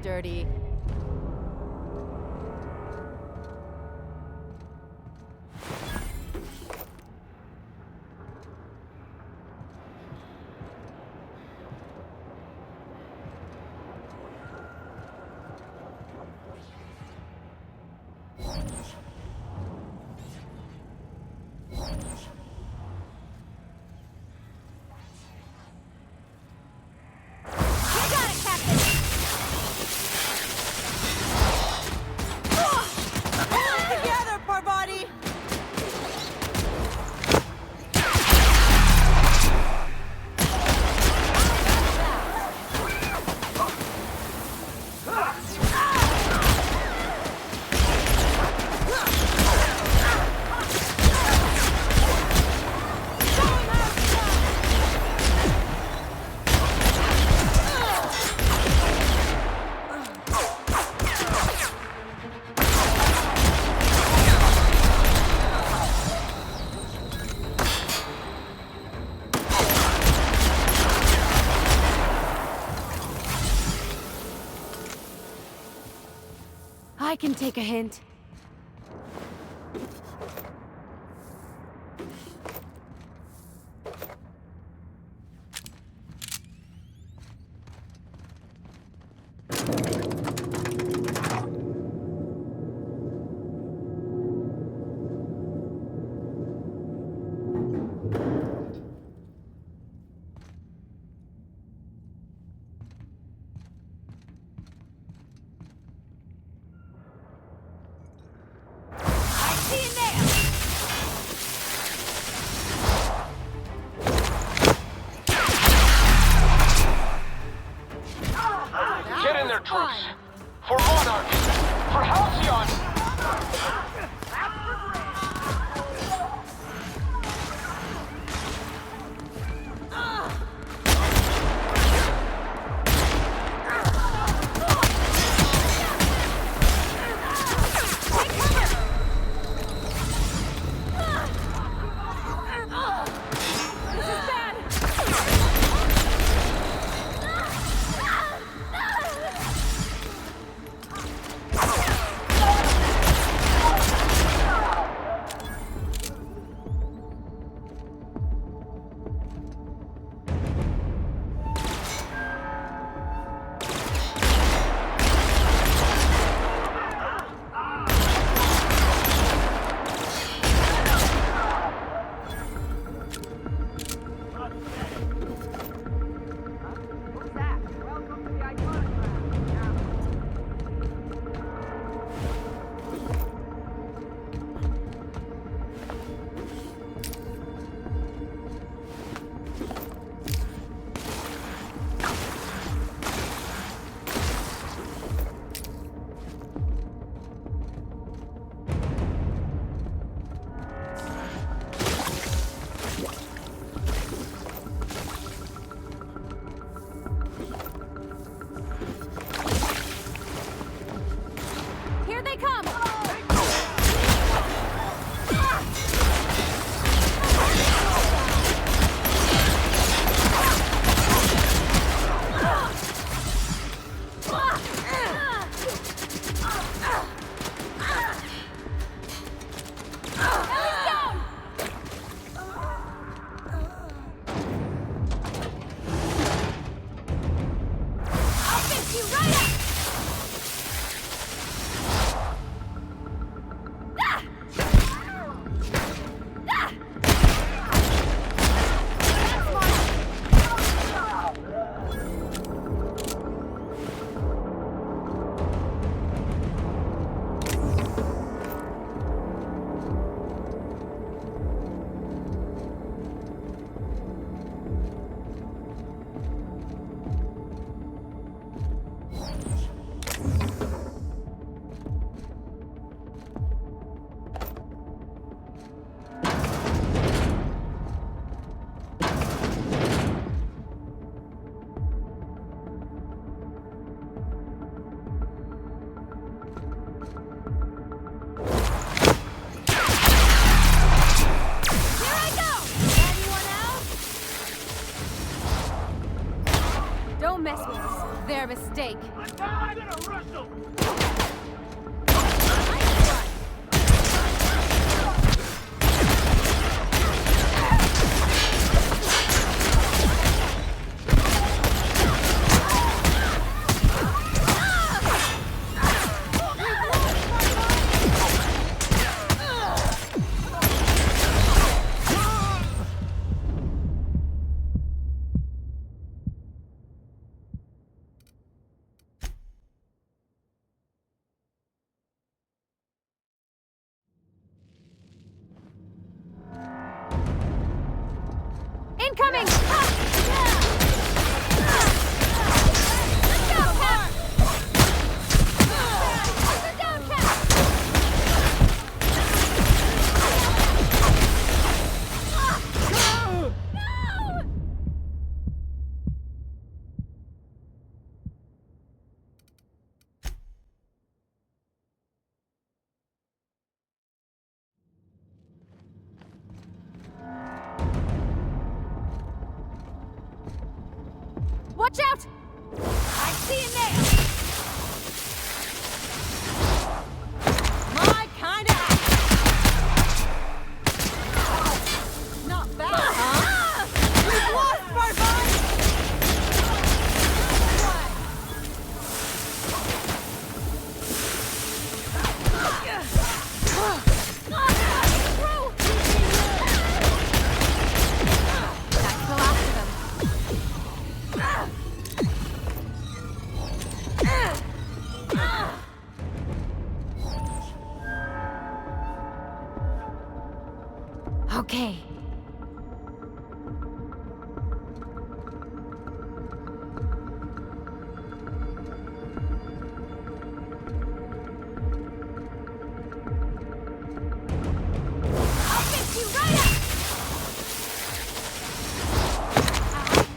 dirty. Together, Parvati! I can take a hint. a mistake. I'm gonna rush them! Incoming! Watch out! I see you now! My kind of not bad, huh? We've lost Barbon! That's the last of them. Okay. I'll fix you right up!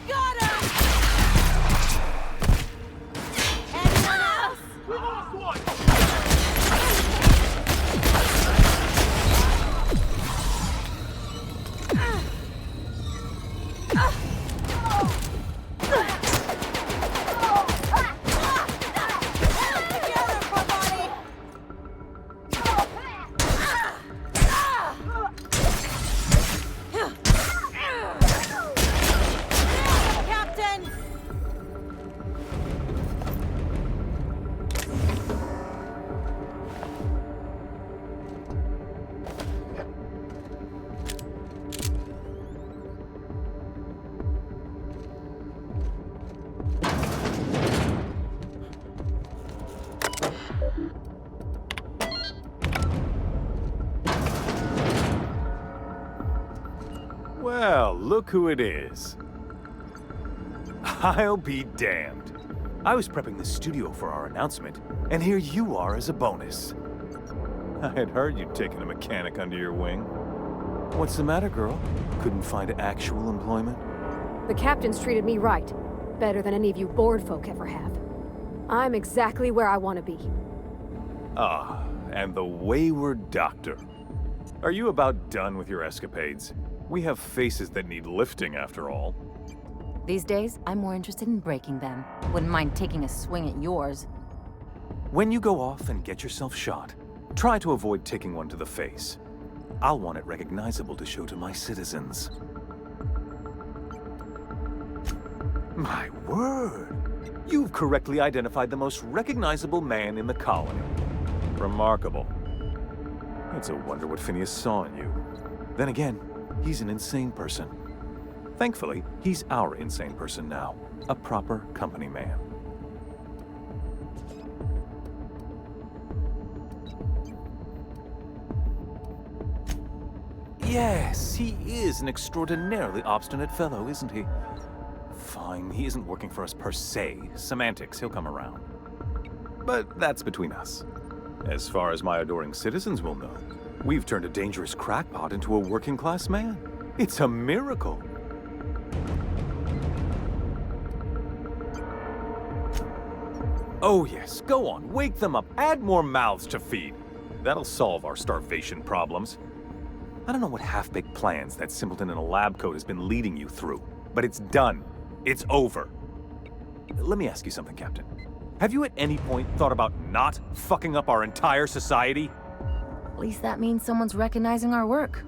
Got him! Anyone else? We lost one! Together, Barboni! Captain! Well, look who it is. I'll be damned. I was prepping the studio for our announcement, and here you are as a bonus. I had heard you'd taken a mechanic under your wing. What's the matter, girl? Couldn't find actual employment? The captain's treated me right. Better than any of you bored folk ever have. I'm exactly where I want to be. Ah, and the wayward doctor. Are you about done with your escapades? We have faces that need lifting, after all. These days, I'm more interested in breaking them. Wouldn't mind taking a swing at yours. When you go off and get yourself shot, try to avoid taking one to the face. I'll want it recognizable to show to my citizens. My word! You've correctly identified the most recognizable man in the colony. Remarkable. It's a wonder what Phineas saw in you. Then again, he's an insane person. Thankfully, he's our insane person now. A proper company man. Yes, he is an extraordinarily obstinate fellow, isn't he? Fine, he isn't working for us per se. Semantics, he'll come around. But that's between us. As far as my adoring citizens will know, we've turned a dangerous crackpot into a working-class man. It's a miracle. Oh yes, go on, wake them up, add more mouths to feed. That'll solve our starvation problems. I don't know what half-baked plans that simpleton in a lab coat has been leading you through, but it's done. It's over. Let me ask you something, Captain. Have you at any point thought about not fucking up our entire society? At least that means someone's recognizing our work.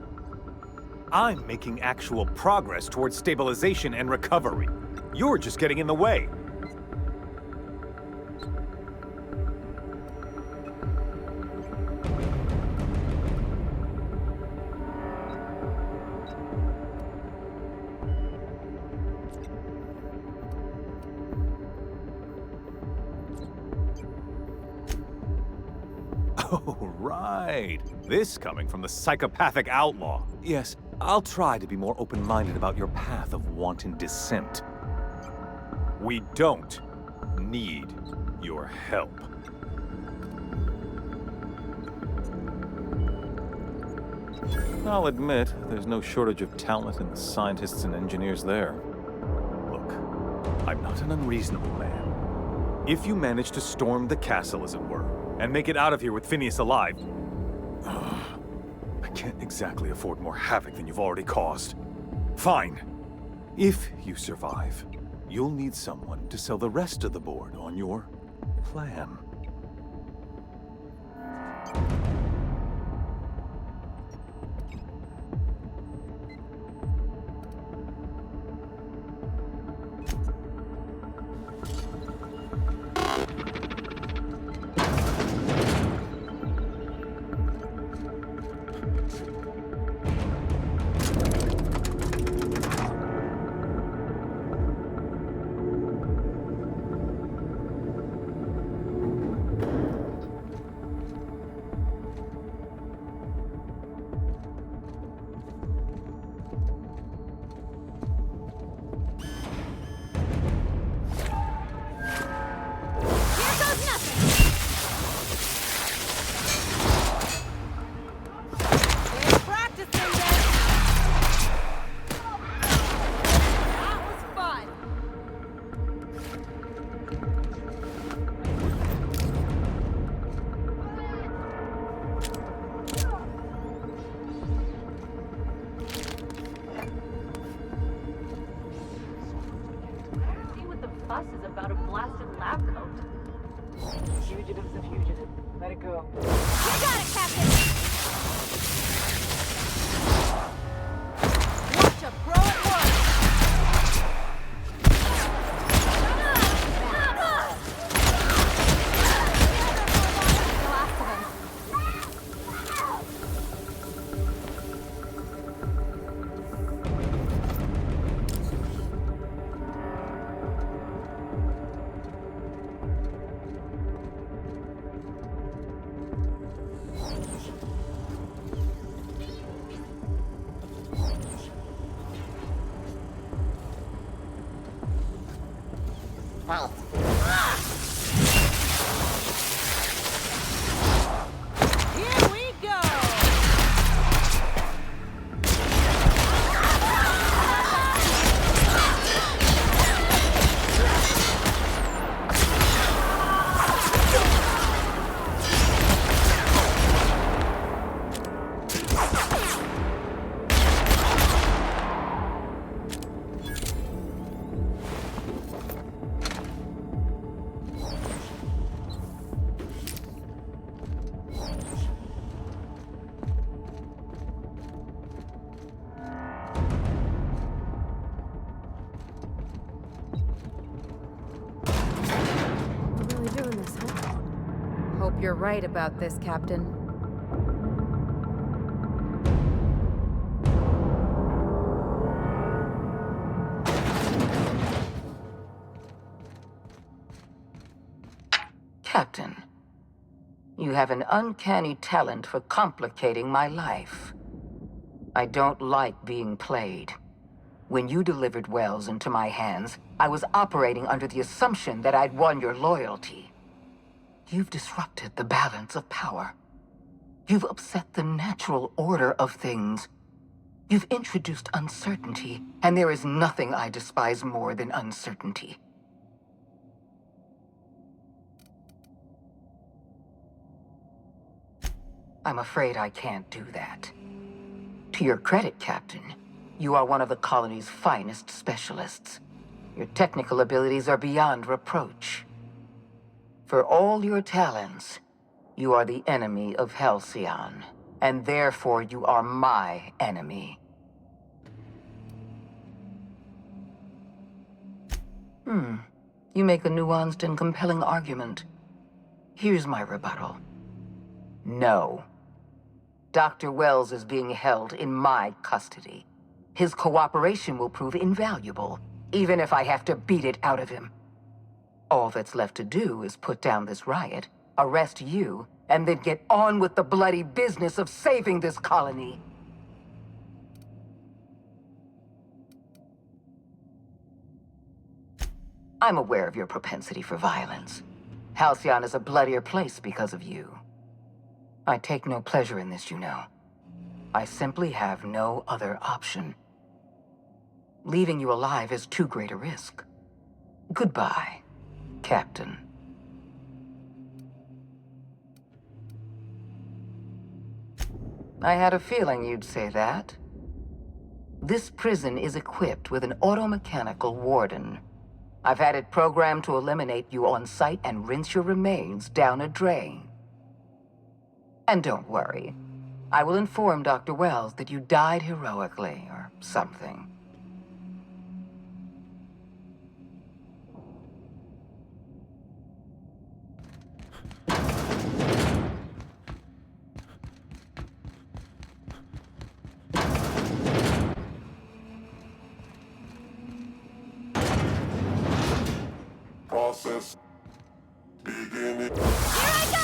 I'm making actual progress towards stabilization and recovery. You're just getting in the way. Oh, right. This coming from the psychopathic outlaw. Yes, I'll try to be more open-minded about your path of wanton descent. We don't need your help. I'll admit, there's no shortage of talent in the scientists and engineers there. Look, I'm not an unreasonable man. If you manage to storm the castle, as it were, and make it out of here with Phineas alive, I can't exactly afford more havoc than you've already caused. Fine. If you survive, you'll need someone to sell the rest of the board on your plan. Is about a blasted lab coat. Fugitive's a fugitive. Let it go. You got it, Captain! Watch a pro at work! The last of them. Here we go! We're really doing this, huh? Hope you're right about this, Captain. Captain, you have an uncanny talent for complicating my life. I don't like being played. When you delivered Wells into my hands, I was operating under the assumption that I'd won your loyalty. You've disrupted the balance of power. You've upset the natural order of things. You've introduced uncertainty, and there is nothing I despise more than uncertainty. I'm afraid I can't do that. To your credit, Captain, you are one of the colony's finest specialists. Your technical abilities are beyond reproach. For all your talents, you are the enemy of Halcyon, and therefore you are my enemy. You make a nuanced and compelling argument. Here's my rebuttal. No. Dr. Wells is being held in my custody. His cooperation will prove invaluable, even if I have to beat it out of him. All that's left to do is put down this riot, arrest you, and then get on with the bloody business of saving this colony. I'm aware of your propensity for violence. Halcyon is a bloodier place because of you. I take no pleasure in this, you know. I simply have no other option. Leaving you alive is too great a risk. Goodbye, Captain. I had a feeling you'd say that. This prison is equipped with an automechanical warden. I've had it programmed to eliminate you on sight and rinse your remains down a drain. And don't worry. I will inform Dr. Wells that you died heroically, or something. Process beginning. Here I go!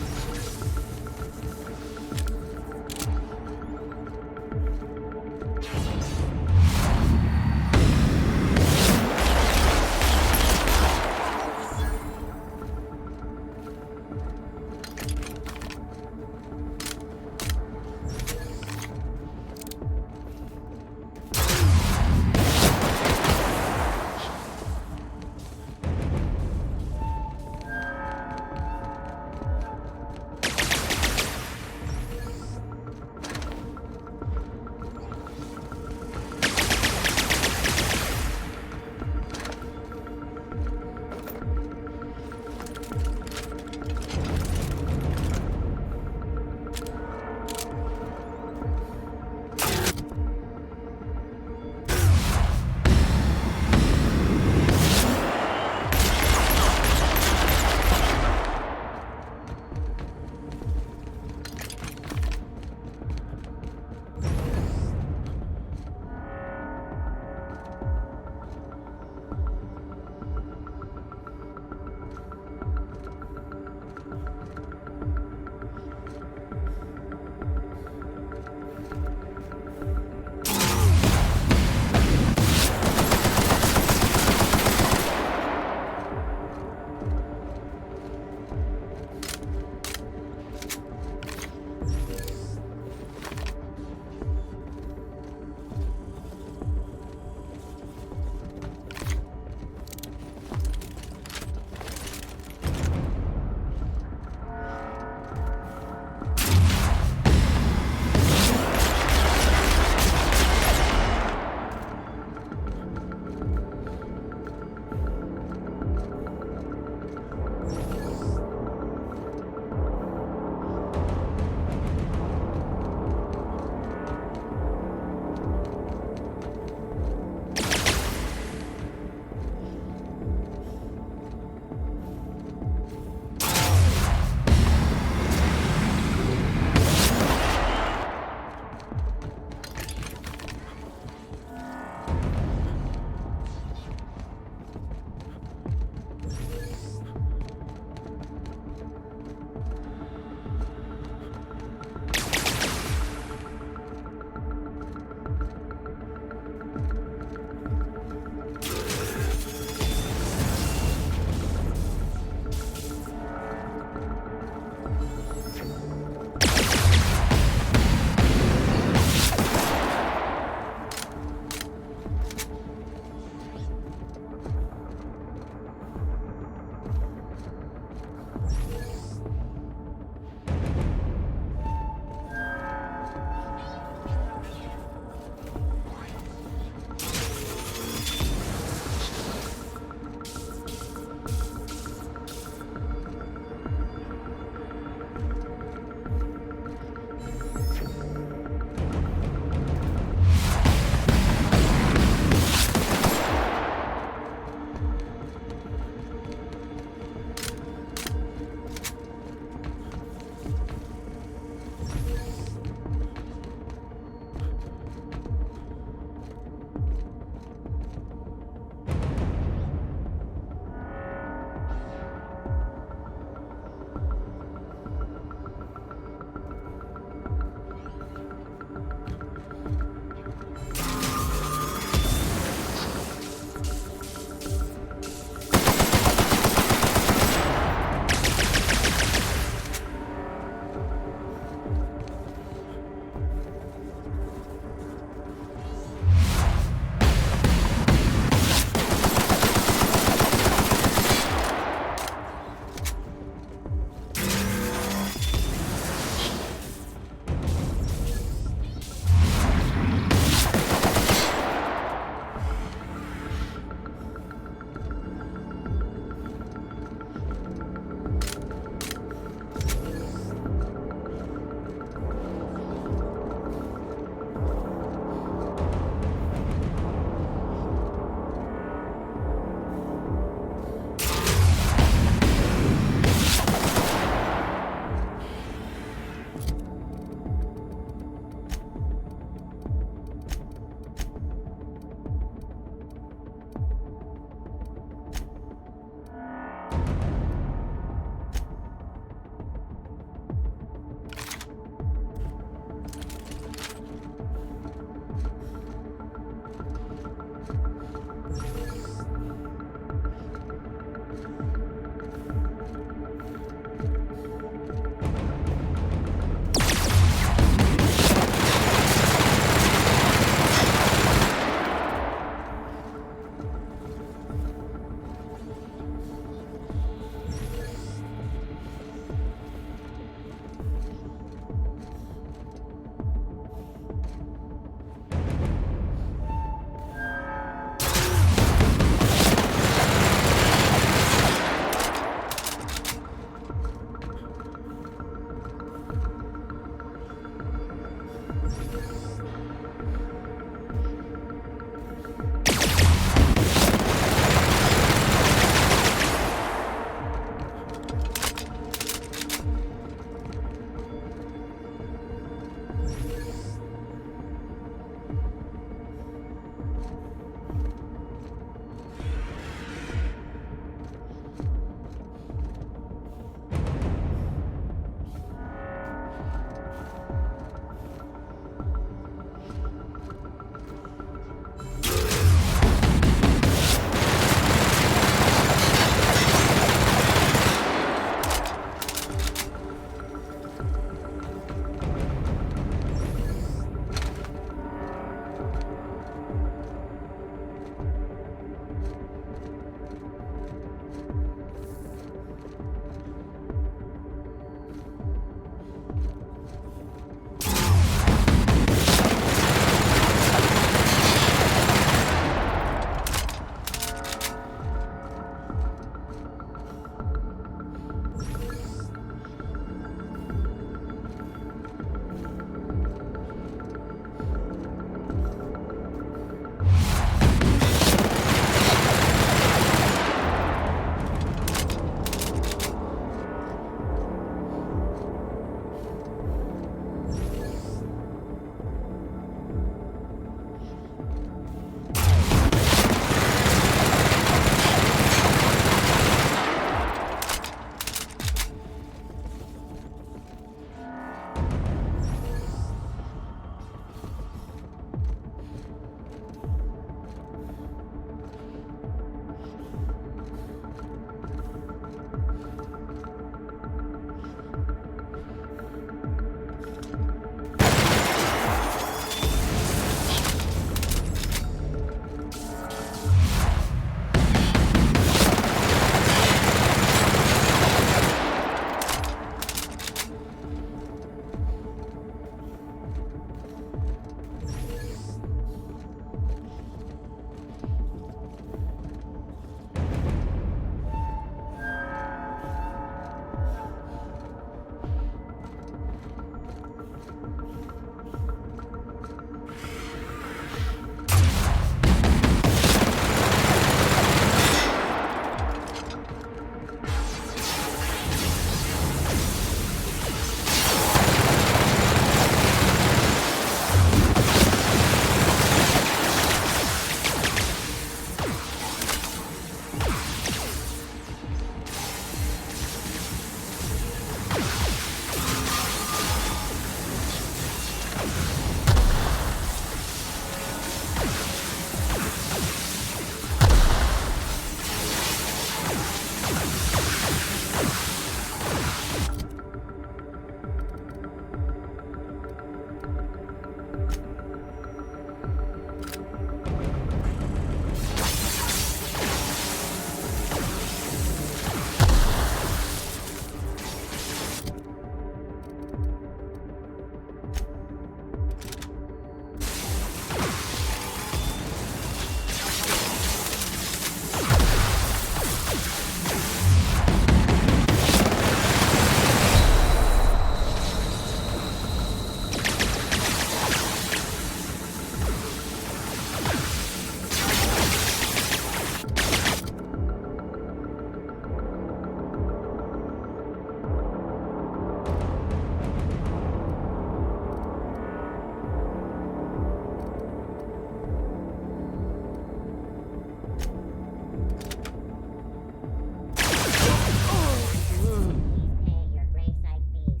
Your graveside fees.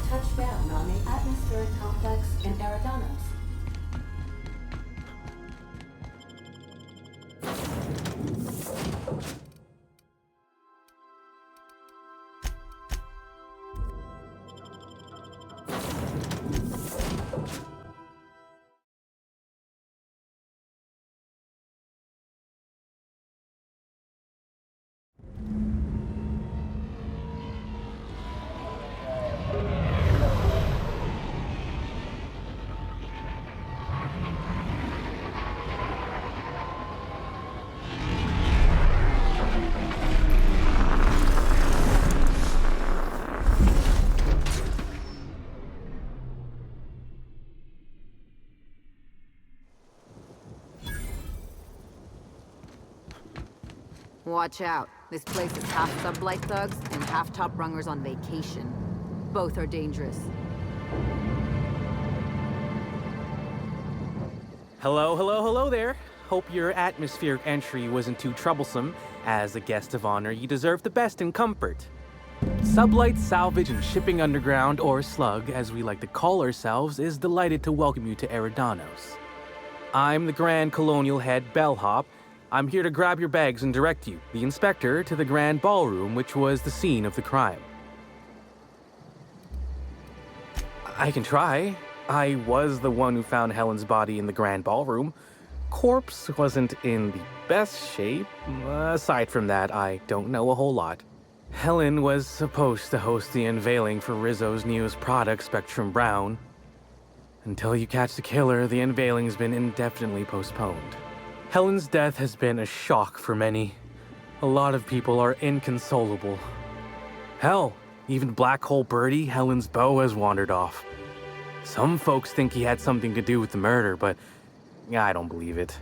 Touchdown on the atmospheric complex in Eridanos. Watch out. This place is half sublight thugs and half top rungers on vacation. Both are dangerous. Hello, hello, hello there. Hope your atmospheric entry wasn't too troublesome. As a guest of honor, you deserve the best in comfort. Sublight Salvage and Shipping Underground, or Slug, as we like to call ourselves, is delighted to welcome you to Eridanos. I'm the Grand Colonial Head Bellhop. I'm here to grab your bags and direct you, the inspector, to the Grand Ballroom, which was the scene of the crime. I can try. I was the one who found Helen's body in the Grand Ballroom. Corpse wasn't in the best shape. Aside from that, I don't know a whole lot. Helen was supposed to host the unveiling for Rizzo's newest product, Spectrum Brown. Until you catch the killer, the unveiling's been indefinitely postponed. Helen's death has been a shock for many. A lot of people are inconsolable. Hell, even Black Hole Birdie, Helen's beau, has wandered off. Some folks think he had something to do with the murder, but I don't believe it.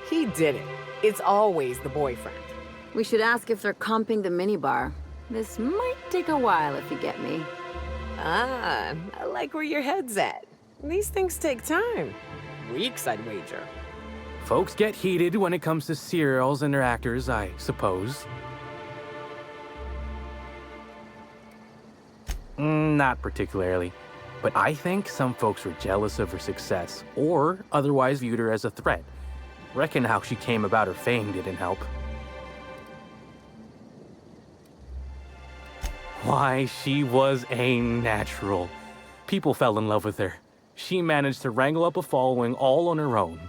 He didn't. It's always the boyfriend. We should ask if they're comping the minibar. This might take a while, if you get me. Ah, I like where your head's at. These things take time. Weeks, I'd wager. Folks get heated when it comes to serials and their actors, I suppose. Not particularly. But I think some folks were jealous of her success, or otherwise viewed her as a threat. Reckon how she came about her fame didn't help. Why, she was a natural. People fell in love with her. She managed to wrangle up a following all on her own.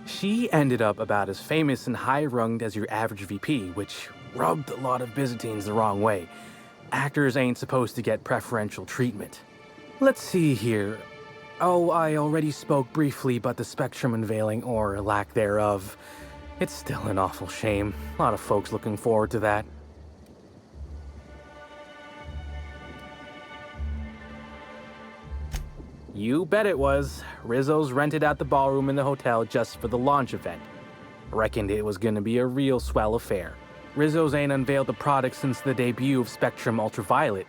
She ended up about as famous and high-runged as your average VP, which rubbed a lot of Byzantines the wrong way. Actors ain't supposed to get preferential treatment. Let's see here. Oh, I already spoke briefly about the Spectrum unveiling, or lack thereof. It's still an awful shame. A lot of folks looking forward to that. You bet it was. Rizzo's rented out the ballroom in the hotel just for the launch event. Reckoned it was gonna be a real swell affair. Rizzo's ain't unveiled the product since the debut of Spectrum Ultraviolet.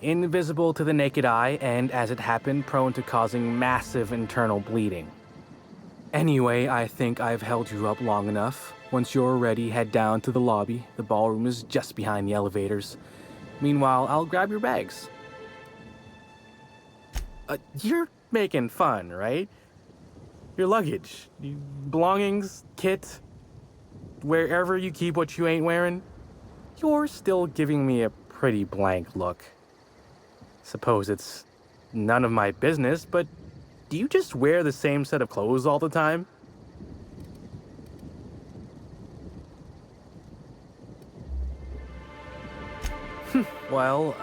Invisible to the naked eye, and as it happened, prone to causing massive internal bleeding. Anyway, I think I've held you up long enough. Once you're ready, head down to the lobby. The ballroom is just behind the elevators. Meanwhile, I'll grab your bags. You're making fun, right? Your luggage, belongings, kit, wherever you keep what you ain't wearing. You're still giving me a pretty blank look. Suppose it's none of my business, but do you just wear the same set of clothes all the time? Well,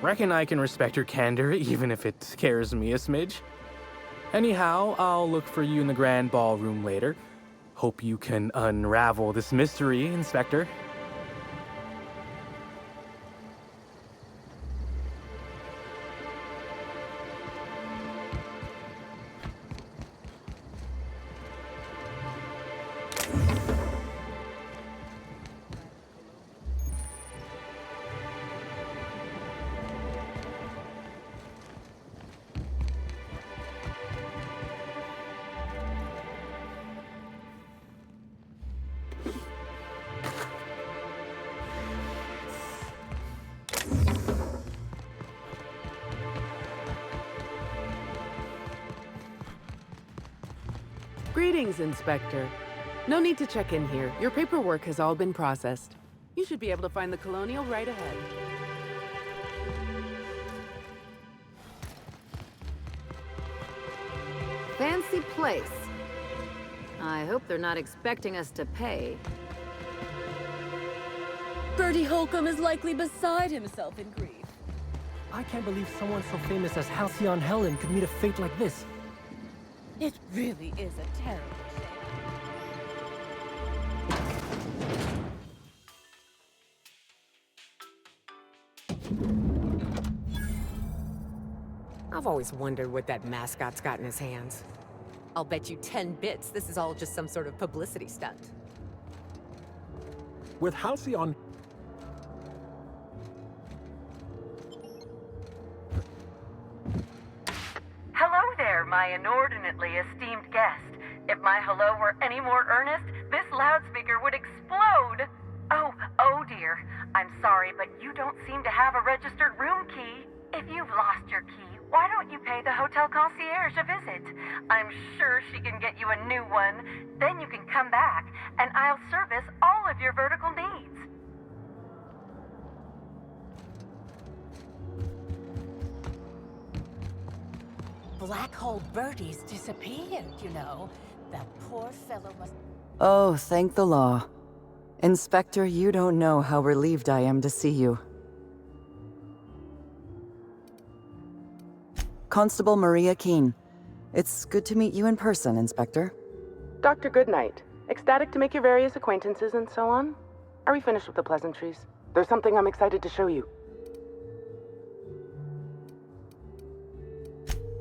reckon I can respect your candor, even if it scares me a smidge. Anyhow, I'll look for you in the grand ballroom later. Hope you can unravel this mystery, Inspector. Greetings, Inspector. No need to check in here. Your paperwork has all been processed. You should be able to find the Colonial right ahead. Fancy place. I hope they're not expecting us to pay. Bertie Holcomb is likely beside himself in grief. I can't believe someone so famous as Halcyon Helen could meet a fate like this. It really is a terrible I've always wondered what that mascot's got in his hands. I'll bet you 10 bits this is all just some sort of publicity stunt. With Halcyon... Hello there, my inordinately esteemed guest. If my hello were any more earnest, this loudspeaker would explode. Oh dear. I'm sorry, but you don't seem to have a registered room key. If you've lost your key, why don't you pay the hotel concierge a visit? I'm sure she can get you a new one. Then you can come back, and I'll service all of your vertical needs. Black Hole Bertie's disappeared, you know. That poor fellow must... Oh, thank the law. Inspector, you don't know how relieved I am to see you. Constable Maria Keene. It's good to meet you in person, Inspector. Dr. Goodnight. Ecstatic to make your various acquaintances and so on. Are we finished with the pleasantries? There's something I'm excited to show you.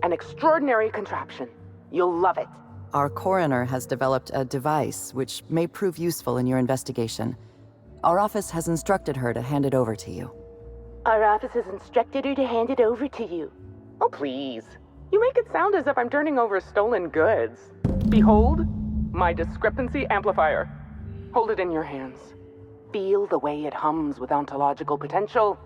An extraordinary contraption. You'll love it. Our coroner has developed a device which may prove useful in your investigation. Our office has instructed her to hand it over to you. Our office has instructed her to hand it over to you. Oh, please. You make it sound as if I'm turning over stolen goods. Behold, my discrepancy amplifier. Hold it in your hands. Feel the way it hums with ontological potential.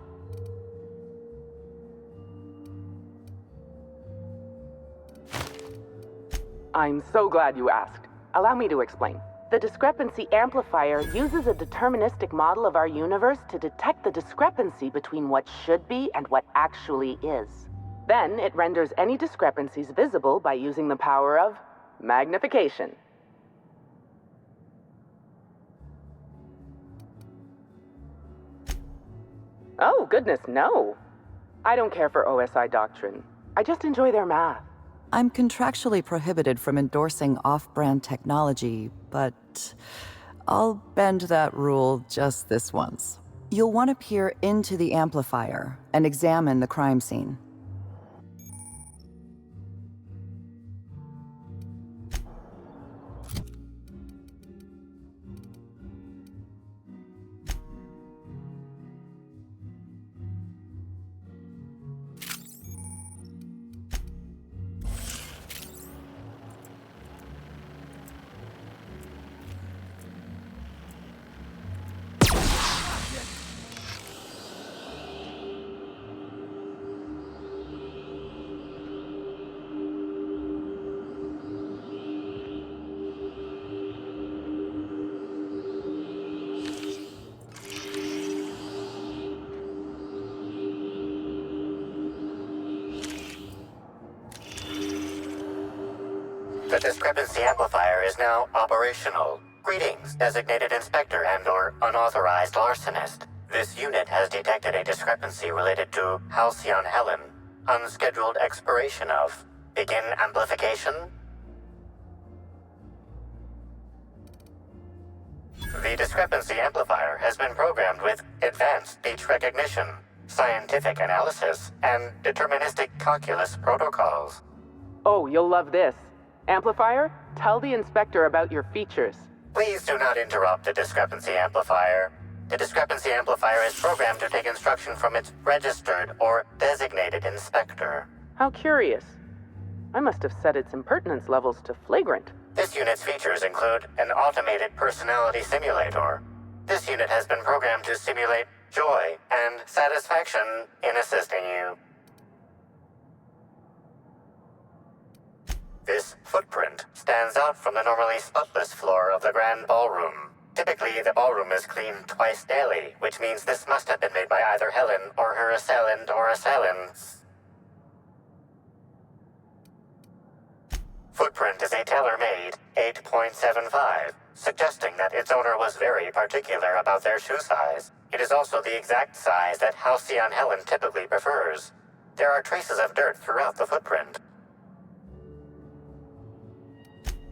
I'm so glad you asked. Allow me to explain. The discrepancy amplifier uses a deterministic model of our universe to detect the discrepancy between what should be and what actually is. Then it renders any discrepancies visible by using the power of magnification. Oh, goodness, no. I don't care for OSI doctrine. I just enjoy their math. I'm contractually prohibited from endorsing off-brand technology, but I'll bend that rule just this once. You'll want to peer into the amplifier and examine the crime scene. The discrepancy amplifier is now operational. Greetings, designated inspector and/or unauthorized larcenist. This unit has detected a discrepancy related to Halcyon Helen. Unscheduled expiration of. Begin amplification. The discrepancy amplifier has been programmed with advanced speech recognition, scientific analysis, and deterministic calculus protocols. Oh, you'll love this. Amplifier, tell the inspector about your features. Please do not interrupt the discrepancy amplifier. The discrepancy amplifier is programmed to take instruction from its registered or designated inspector. How curious. I must have set its impertinence levels to flagrant. This unit's features include an automated personality simulator. This unit has been programmed to simulate joy and satisfaction in assisting you. This footprint stands out from the normally spotless floor of the Grand Ballroom. Typically, the ballroom is cleaned twice daily, which means this must have been made by either Helen or her assailant or assailants. Footprint is a tailor-made 8.75, suggesting that its owner was very particular about their shoe size. It is also the exact size that Halcyon Helen typically prefers. There are traces of dirt throughout the footprint.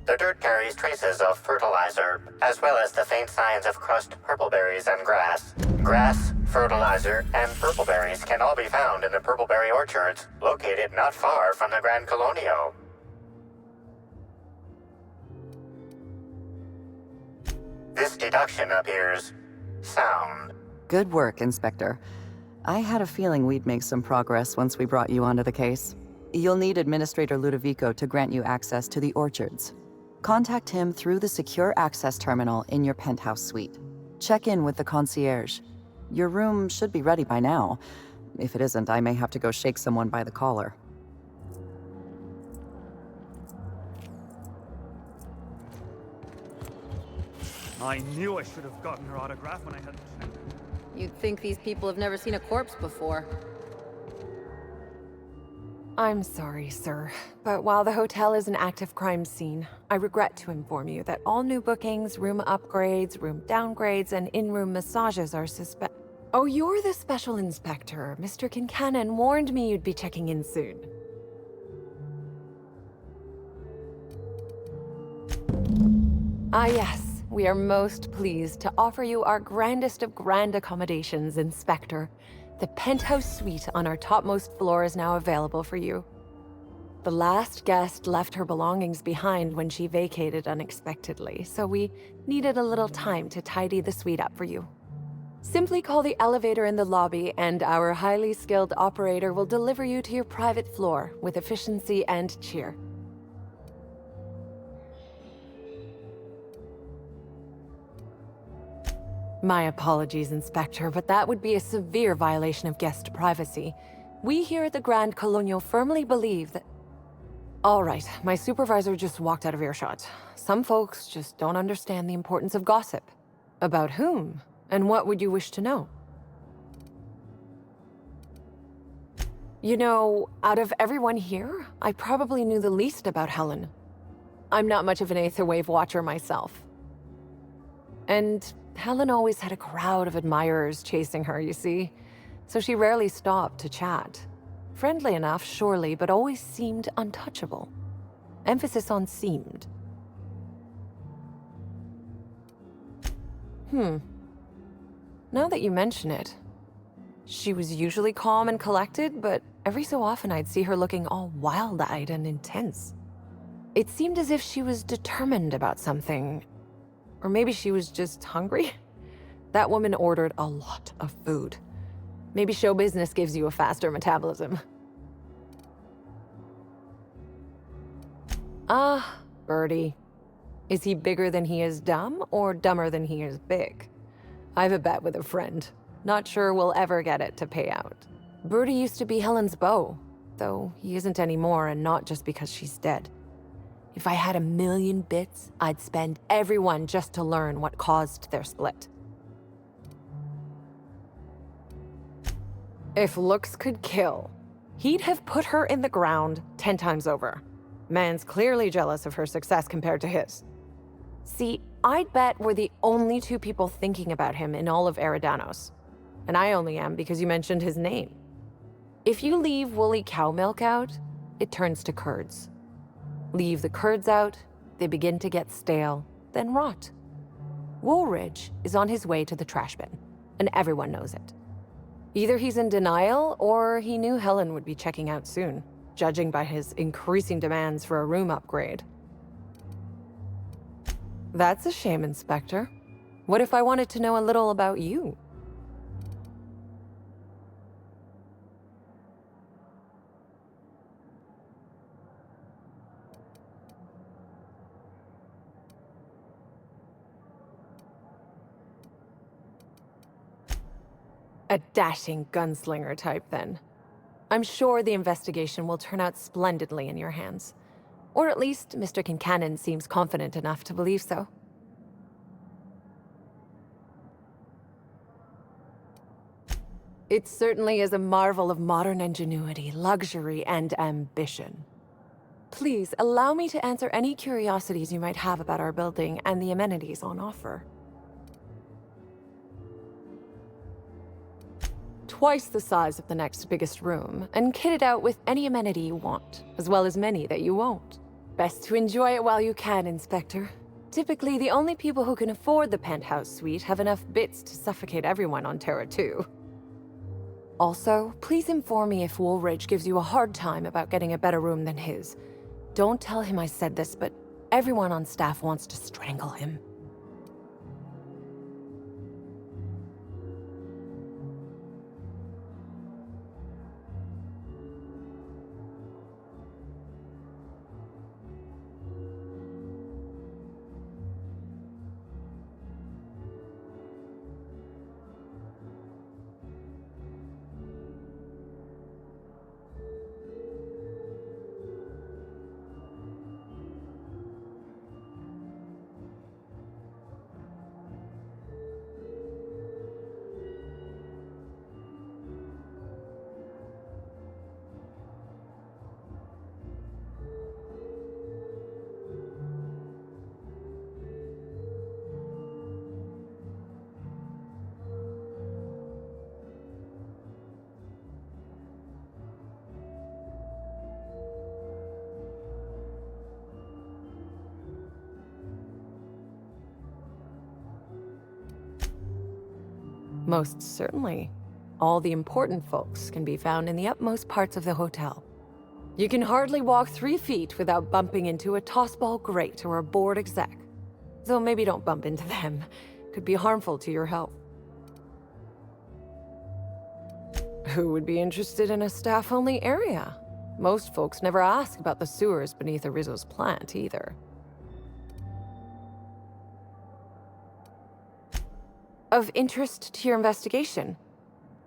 The dirt carries traces of fertilizer, as well as the faint signs of crushed purpleberries and grass. Grass, fertilizer, and purpleberries can all be found in the purpleberry orchards, located not far from the Grand Colonio. This deduction appears sound. Good work, Inspector. I had a feeling we'd make some progress once we brought you onto the case. You'll need Administrator Ludovico to grant you access to the orchards. Contact him through the secure access terminal in your penthouse suite. Check in with the concierge. Your room should be ready by now. If it isn't, I may have to go shake someone by the collar. I knew I should have gotten her autograph when I had the chance. You'd think these people have never seen a corpse before. I'm sorry, sir, but while the hotel is an active crime scene, I regret to inform you that all new bookings, room upgrades, room downgrades, and in-room massages are suspect. Oh, you're the special inspector. Mr. Kincannon warned me you'd be checking in soon. Ah, yes. We are most pleased to offer you our grandest of grand accommodations, Inspector. The penthouse suite on our topmost floor is now available for you. The last guest left her belongings behind when she vacated unexpectedly, so we needed a little time to tidy the suite up for you. Simply call the elevator in the lobby and our highly skilled operator will deliver you to your private floor with efficiency and cheer. My apologies, Inspector, but that would be a severe violation of guest privacy. We here at the Grand Colonial firmly believe that... All right, my supervisor just walked out of earshot. Some folks just don't understand the importance of gossip. About whom? And what would you wish to know? You know, out of everyone here, I probably knew the least about Helen. I'm not much of an Aetherwave watcher myself. And Helen always had a crowd of admirers chasing her, you see, so she rarely stopped to chat. Friendly enough, surely, but always seemed untouchable. Emphasis on seemed. Now that you mention it, she was usually calm and collected, but every so often I'd see her looking all wild-eyed and intense. It seemed as if she was determined about something. Or maybe she was just hungry? That woman ordered a lot of food. Maybe show business gives you a faster metabolism. Ah, Birdie. Is he bigger than he is dumb, or dumber than he is big? I've a bet with a friend. Not sure we'll ever get it to pay out. Birdie used to be Helen's beau, though he isn't anymore, and not just because she's dead. If I had 1,000,000 bits, I'd spend every one just to learn what caused their split. If looks could kill, he'd have put her in the ground 10 times over. Man's clearly jealous of her success compared to his. See, I'd bet we're the only two people thinking about him in all of Eridanos. And I only am because you mentioned his name. If you leave woolly cow milk out, it turns to curds. Leave the curds out, they begin to get stale, then rot. Woolridge is on his way to the trash bin, and everyone knows it. Either he's in denial, or he knew Helen would be checking out soon, judging by his increasing demands for a room upgrade. That's a shame, Inspector. What if I wanted to know a little about you? A dashing gunslinger type, then. I'm sure the investigation will turn out splendidly in your hands. Or at least Mr. Kincannon seems confident enough to believe so. It certainly is a marvel of modern ingenuity, luxury, and ambition. Please, allow me to answer any curiosities you might have about our building and the amenities on offer. Twice the size of the next biggest room, and kitted out with any amenity you want, as well as many that you won't. Best to enjoy it while you can, Inspector. Typically, the only people who can afford the penthouse suite have enough bits to suffocate everyone on Terra 2. Also, please inform me if Woolridge gives you a hard time about getting a better room than his. Don't tell him I said this, but everyone on staff wants to strangle him. Most certainly. All the important folks can be found in the utmost parts of the hotel. You can hardly walk 3 feet without bumping into a tossball grate or a bored exec. Though maybe don't bump into them. Could be harmful to your health. Who would be interested in a staff-only area? Most folks never ask about the sewers beneath Arrizzo's plant, either. Of interest to your investigation?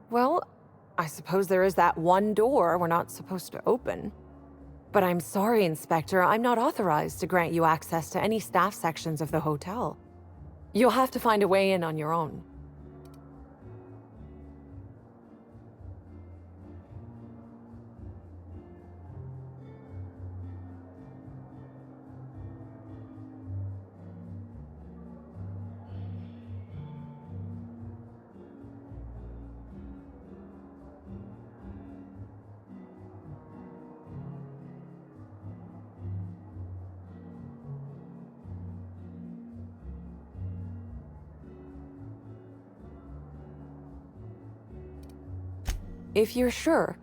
Well, I suppose there is that one door we're not supposed to open. But I'm sorry, Inspector, I'm not authorized to grant you access to any staff sections of the hotel. You'll have to find a way in on your own. If you're sure.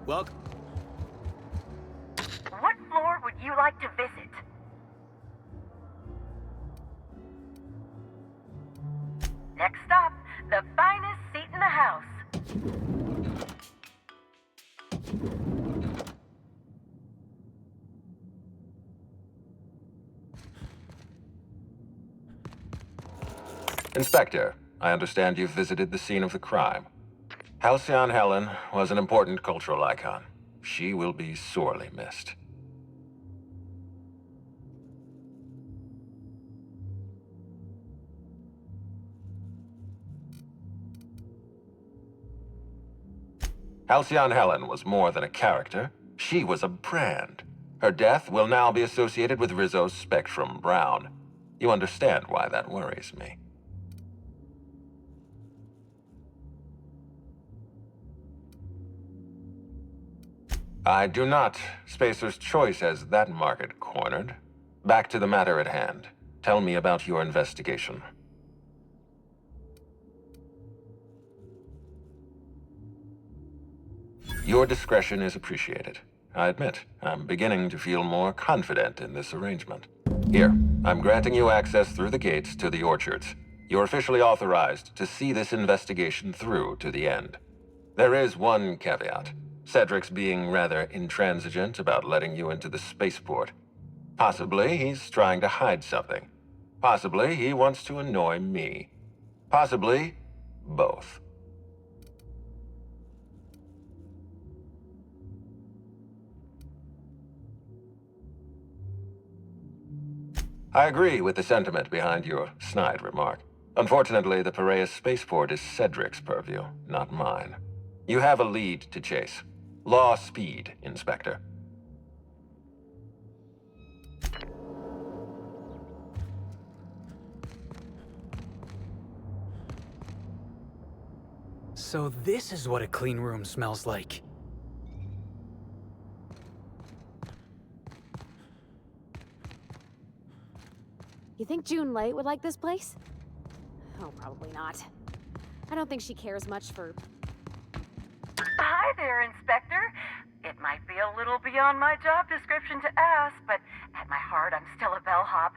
Welcome. What floor would you like to visit? Next stop, the finest seat in the house. Inspector, I understand you've visited the scene of the crime. Halcyon Helen was an important cultural icon. She will be sorely missed. Halcyon Helen was more than a character. She was a brand. Her death will now be associated with Rizzo's Spectrum Brown. You understand why that worries me. I do not. Spacer's Choice has that market cornered. Back to the matter at hand. Tell me about your investigation. Your discretion is appreciated. I admit, I'm beginning to feel more confident in this arrangement. Here, I'm granting you access through the gates to the orchards. You're officially authorized to see this investigation through to the end. There is one caveat. Cedric's being rather intransigent about letting you into the spaceport. Possibly he's trying to hide something. Possibly he wants to annoy me. Possibly both. I agree with the sentiment behind your snide remark. Unfortunately, the Piraeus spaceport is Cedric's purview, not mine. You have a lead to chase. Law speed, Inspector. So this is what a clean room smells like. You think June Light would like this place? Oh, probably not. I don't think she cares much for... Hi there, Inspector. It might be a little beyond my job description to ask, but at my heart, I'm still a bellhop.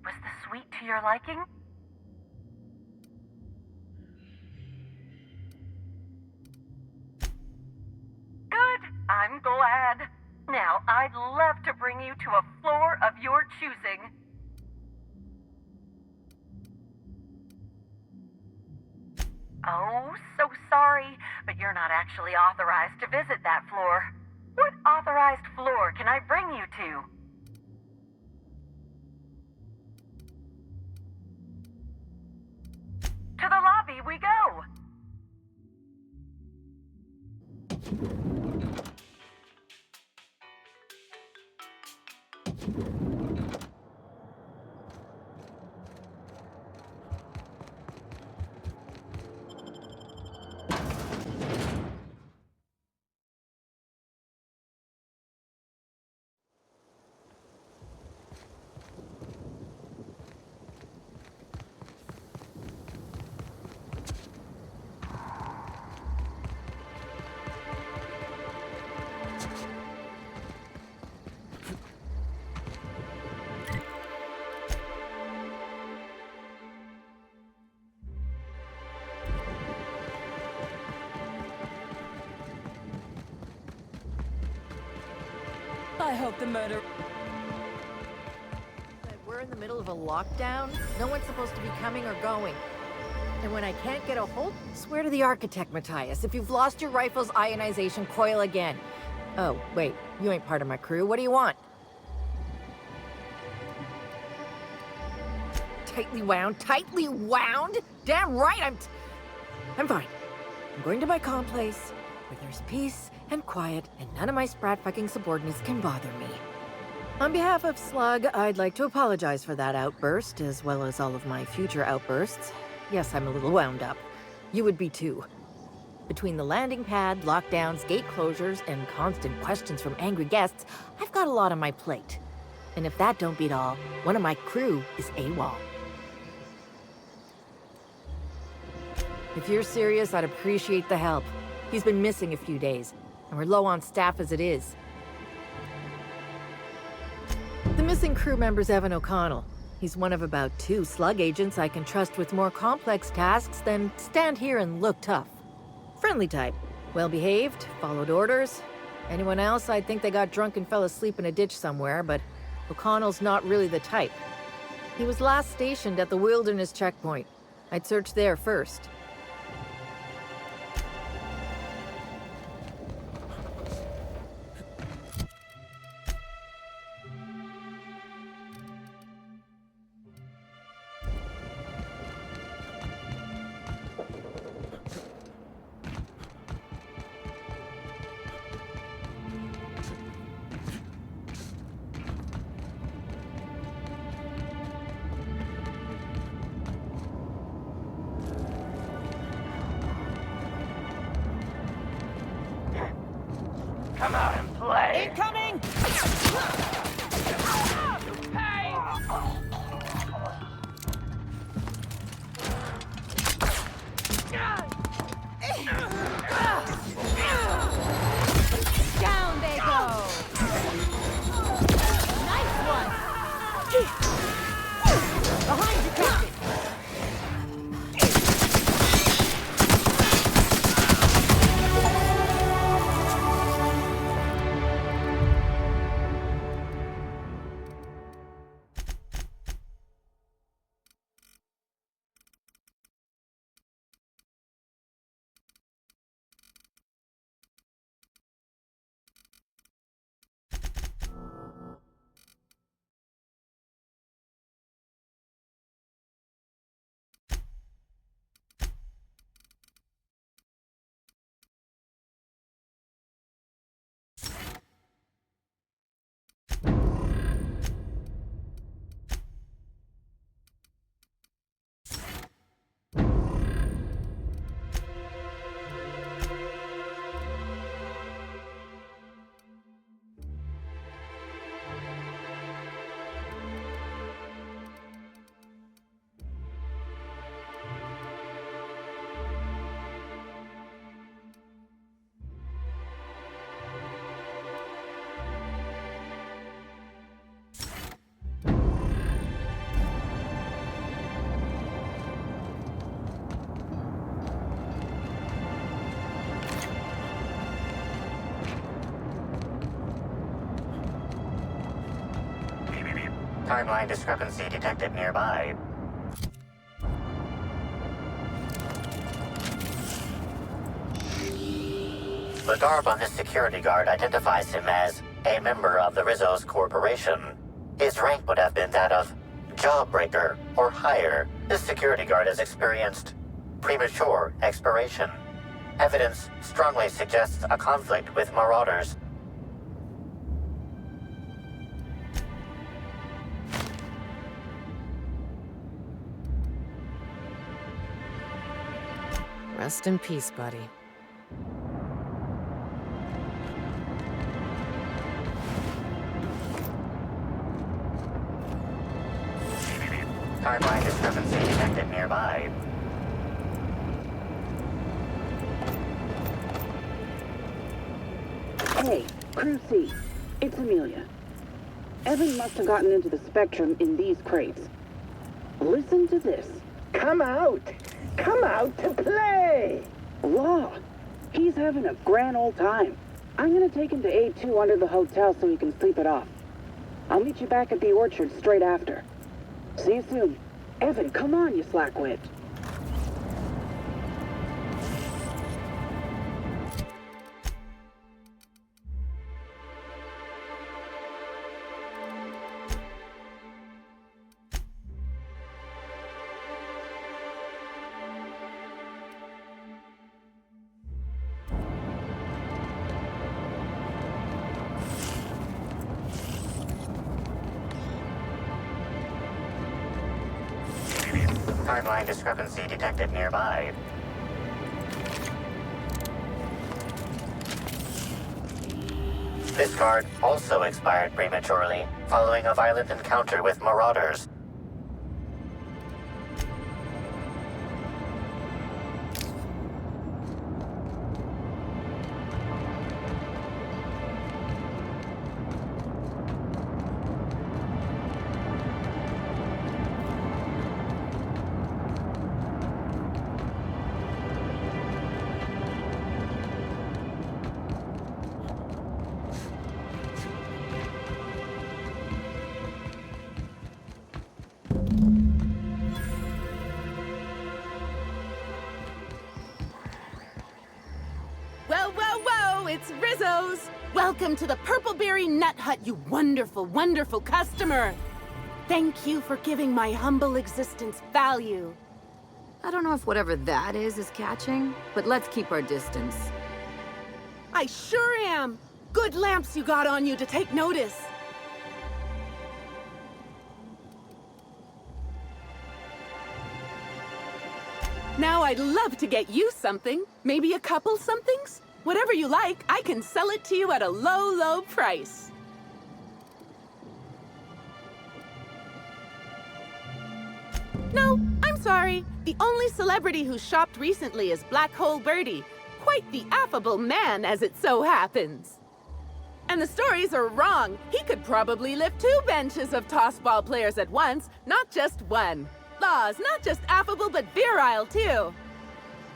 Was the suite to your liking? Good. I'm glad. Now, I'd love to bring you to a floor of your choosing. Oh, so sorry, but you're not actually authorized to visit that floor. What authorized floor can I bring you to? To the lobby we go! I hope the murder... We're in the middle of a lockdown. No one's supposed to be coming or going. And when I can't get a hold, swear to the architect, Matthias. If you've lost your rifle's ionization, coil again. Oh, wait. You ain't part of my crew. What do you want? Tightly wound? Tightly wound? Damn right, I'm fine. I'm going to my calm place, where there's peace and quiet, and none of my sprat fucking subordinates can bother me. On behalf of Slug, I'd like to apologize for that outburst, as well as all of my future outbursts. Yes, I'm a little wound up. You would be too. Between the landing pad, lockdowns, gate closures, and constant questions from angry guests, I've got a lot on my plate. And if that don't beat all, one of my crew is AWOL. If you're serious, I'd appreciate the help. He's been missing a few days, and we're low on staff as it is. The missing crew member's Evan O'Connell. He's one of about 2 slug agents I can trust with more complex tasks than stand here and look tough. Friendly type. Well-behaved, followed orders. Anyone else, I'd think they got drunk and fell asleep in a ditch somewhere, but O'Connell's not really the type. He was last stationed at the Wilderness checkpoint. I'd search there first. Come out and play! Incoming! Down they go! Nice one! Behind you, Captain! Timeline discrepancy detected nearby. The garb on this security guard identifies him as a member of the Rizzo's Corporation. His rank would have been that of Jawbreaker or higher. This security guard has experienced premature expiration. Evidence strongly suggests a conflict with Marauders. Rest in peace, buddy. Timeline discrepancy detected nearby. Hey, Crew C. It's Amelia. Evan must have gotten into the Spectrum in these crates. Listen to this. Come out! Come out to play! Law, he's having a grand old time. I'm gonna take him to A2 under the hotel so he can sleep it off. I'll meet you back at the orchard straight after. See you soon. Evan, come on, you slackwit. timeline discrepancy detected nearby. This card also expired prematurely, following a violent encounter with marauders. It's Rizzo's! Welcome to the Purpleberry Nut Hut, you wonderful, wonderful customer! Thank you for giving my humble existence value. I don't know if whatever that is catching, but let's keep our distance. I sure am! Good lamps you got on you to take notice. Now I'd love to get you something. Maybe a couple somethings? Whatever you like, I can sell it to you at a low, low price. No, I'm sorry. The only celebrity who shopped recently is Black Hole Birdie. Quite the affable man, as it so happens. And the stories are wrong. He could probably lift 2 benches of tossball players at once, not just one. Laws, not just affable, but virile, too.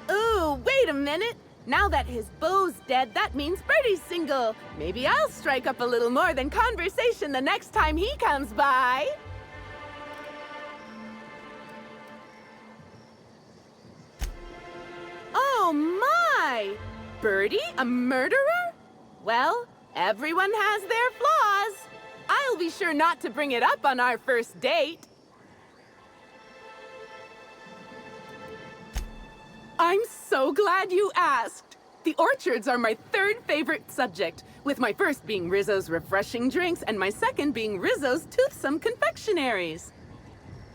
Ooh, wait a minute. Now that his beau's dead, that means Birdie's single. Maybe I'll strike up a little more than conversation the next time he comes by. Oh my! Birdie, a murderer? Well, everyone has their flaws. I'll be sure not to bring it up on our first date. I'm so glad you asked. The orchards are my 3rd favorite subject, with my first being Rizzo's refreshing drinks and my second being Rizzo's toothsome confectionaries.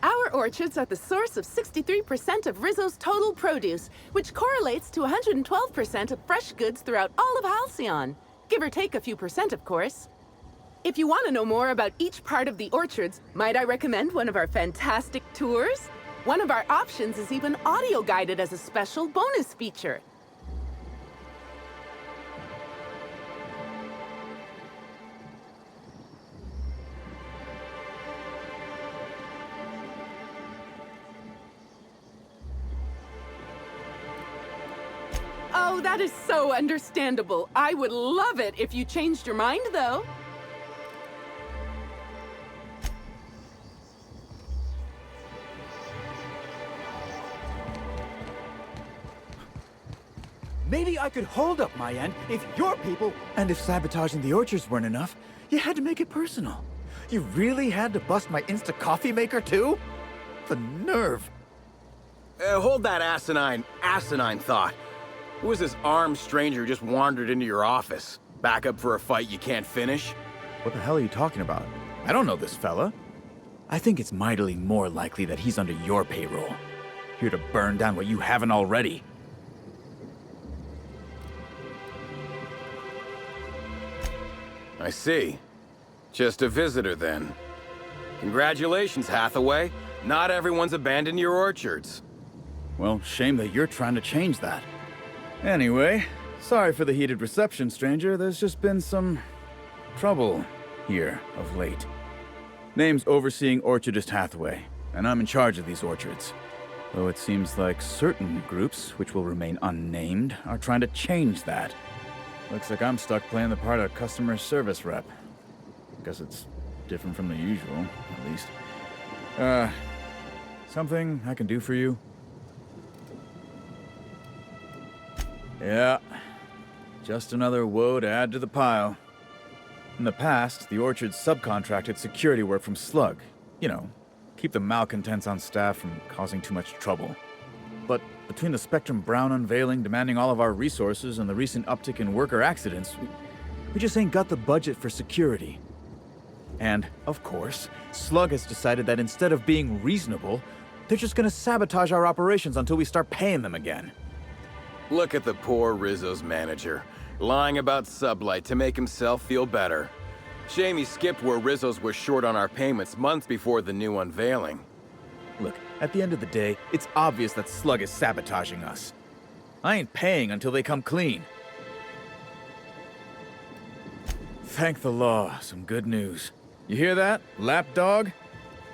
Our orchards are the source of 63% of Rizzo's total produce, which correlates to 112% of fresh goods throughout all of Halcyon. Give or take a few percent, of course. If you want to know more about each part of the orchards, might I recommend one of our fantastic tours? One of our options is even audio-guided as a special bonus feature. Oh, that is so understandable. I would love it if you changed your mind, though. Maybe I could hold up my end if your people... And if sabotaging the orchards weren't enough, you had to make it personal. You really had to bust my Insta coffee maker, too? The nerve. Hold that asinine thought. Who is this armed stranger who just wandered into your office? Back up for a fight you can't finish? What the hell are you talking about? I don't know this fella. I think it's mightily more likely that he's under your payroll. Here to burn down what you haven't already. I see. Just a visitor, then. Congratulations, Hathaway. Not everyone's abandoned your orchards. Well, shame that you're trying to change that. Anyway, sorry for the heated reception, stranger. There's just been some trouble here of late. Name's Overseeing Orchardist Hathaway, and I'm in charge of these orchards. Though it seems like certain groups, which will remain unnamed, are trying to change that. Looks like I'm stuck playing the part of customer service rep. Guess it's different from the usual, at least. Something I can do for you? Yeah, just another woe to add to the pile. In the past, the orchards subcontracted security work from Slug. You know, keep the malcontents on staff from causing too much trouble. But between the Spectrum Brown unveiling demanding all of our resources and the recent uptick in worker accidents, we just ain't got the budget for security. And, of course, Slug has decided that instead of being reasonable, They're just gonna sabotage our operations until we start paying them again. Look at the poor Rizzo's manager, lying about Sublight to make himself feel better. Shame he skipped where Rizzo's was short on our payments months before the new unveiling. Look, at the end of the day, it's obvious that Slug is sabotaging us. I ain't paying until they come clean. Thank the law, some good news. You hear that, lapdog?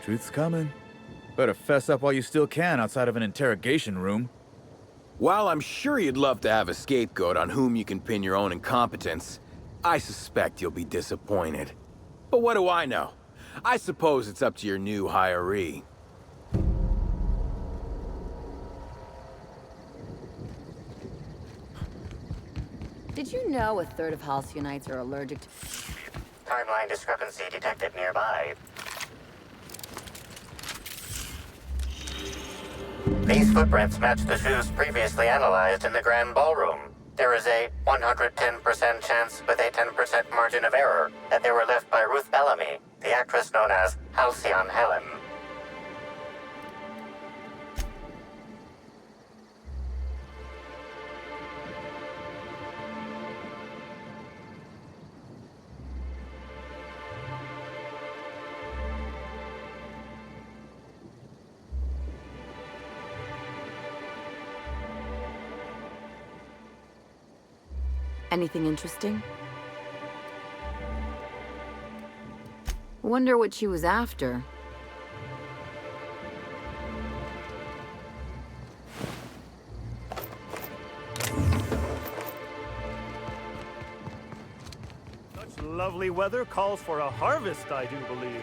Truth's coming. Better fess up while you still can outside of an interrogation room. While I'm sure you'd love to have a scapegoat on whom you can pin your own incompetence, I suspect you'll be disappointed. But what do I know? I suppose it's up to your new hiree. Did you know a third of Halcyonites are allergic to... Timeline discrepancy detected nearby. These footprints match the shoes previously analyzed in the Grand Ballroom. There is a 110% chance with a 10% margin of error that they were left by Ruth Bellamy, the actress known as Halcyon Helen. Anything interesting? Wonder what she was after. Such lovely weather calls for a harvest, I do believe.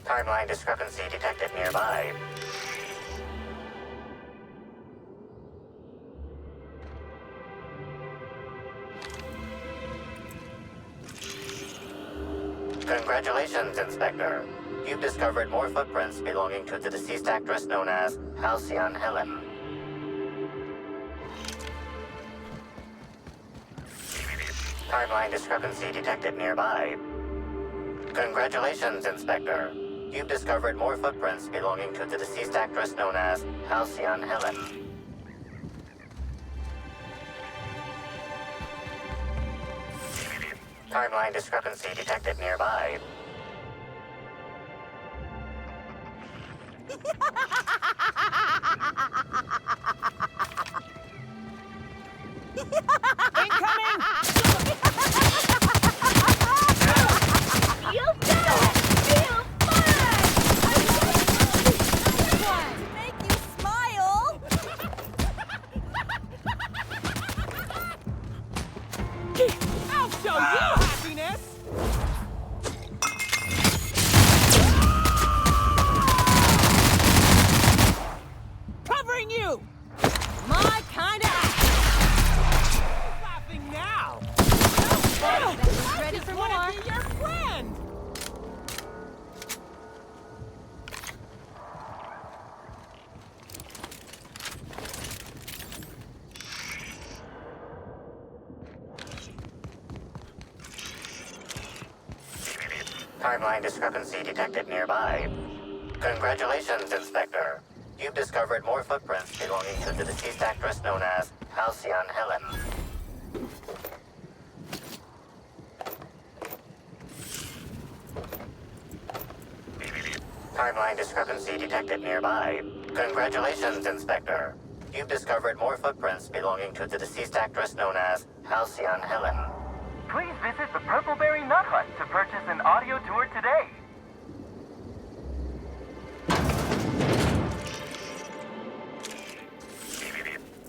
Timeline discrepancy detected nearby. Congratulations, Inspector. You've discovered more footprints belonging to the deceased actress known as Halcyon Helen. Timeline discrepancy detected nearby. Congratulations, Inspector. You've discovered more footprints belonging to the deceased actress known as Halcyon Helen. Timeline discrepancy detected nearby. Incoming! You got it! Feel fun! To make you smile! I'll show you happiness! Covering you! My kind of action! Laughing now! Ready for more? I just want to be your friend! Timeline discrepancy detected nearby. Congratulations, Inspector. You've discovered more footprints belonging to the deceased actress known as Halcyon Helen. Timeline discrepancy detected nearby. Congratulations, Inspector. You've discovered more footprints belonging to the deceased actress known as Halcyon Helen. Please visit the Purpleberry Nut Hut to purchase an audio tour today.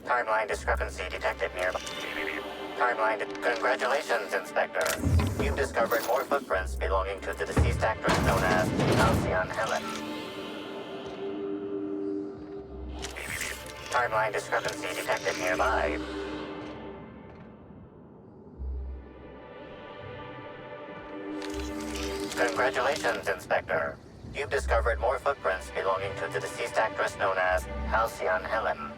Timeline discrepancy detected nearby. Congratulations, Inspector. You've discovered more footprints belonging to the deceased actress known as Halcyon Helen. Timeline discrepancy detected nearby. Congratulations, Inspector. You've discovered more footprints belonging to the deceased actress known as Halcyon Helen.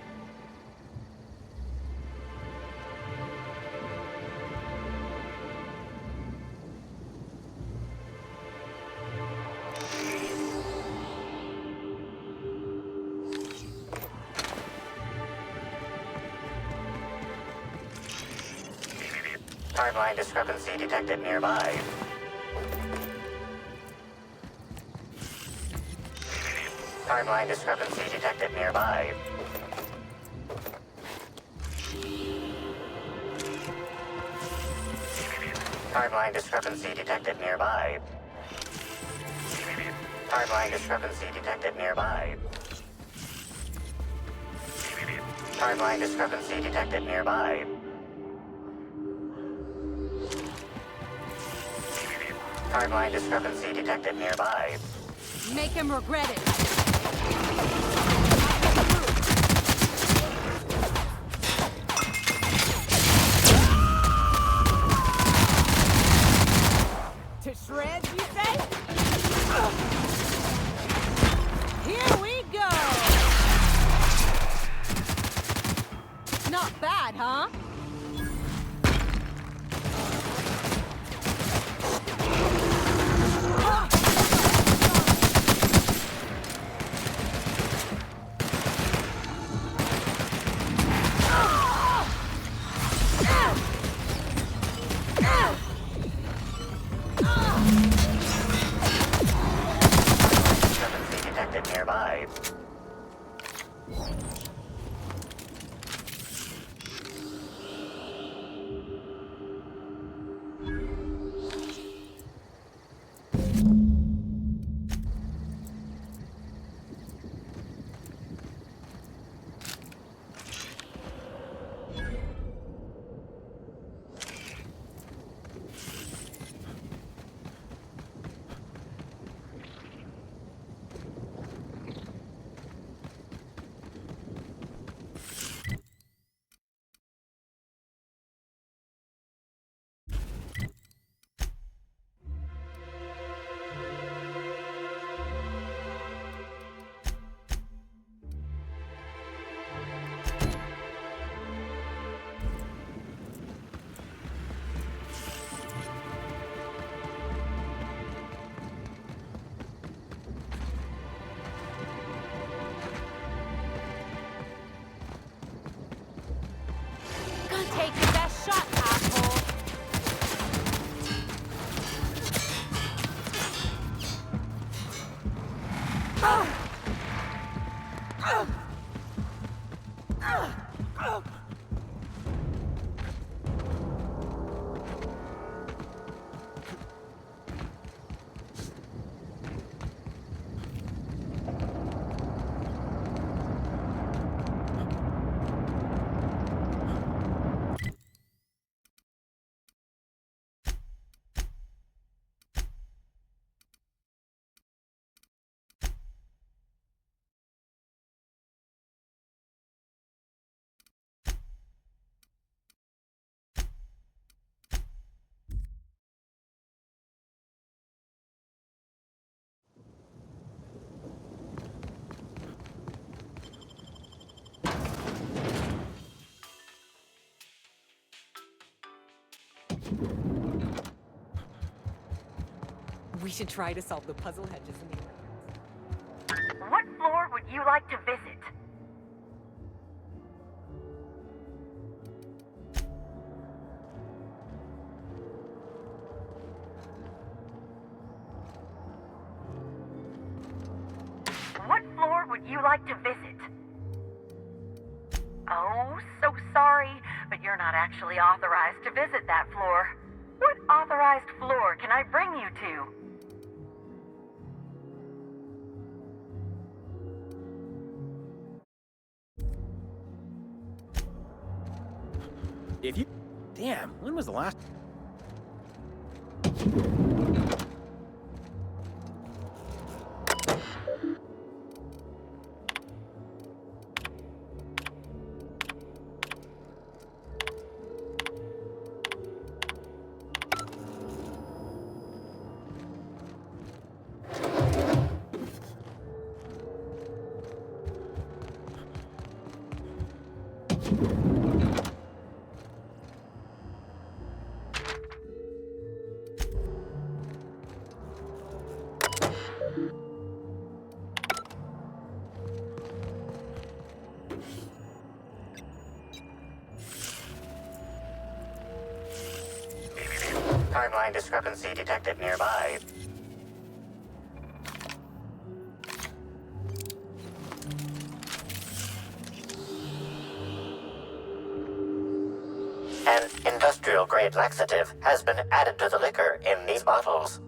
Timeline discrepancy detected nearby. Timeline discrepancy detected nearby. Timeline discrepancy detected nearby. Timeline discrepancy detected nearby. Timeline discrepancy detected nearby. Timeline discrepancy detected nearby. Make him regret it. To shreds, you say? Here we go! Not bad, huh? Discrepancy detected nearby. Take your best shot, asshole! We should try to solve the puzzle hedges in the orchards. What floor would you like to visit? What floor would you like to visit? Oh, so sorry, but you're not actually authorized to visit that floor. What authorized floor can I bring you to? If you... Damn, when was the last... Timeline discrepancy detected nearby. An industrial-grade laxative has been added to the liquor in these bottles.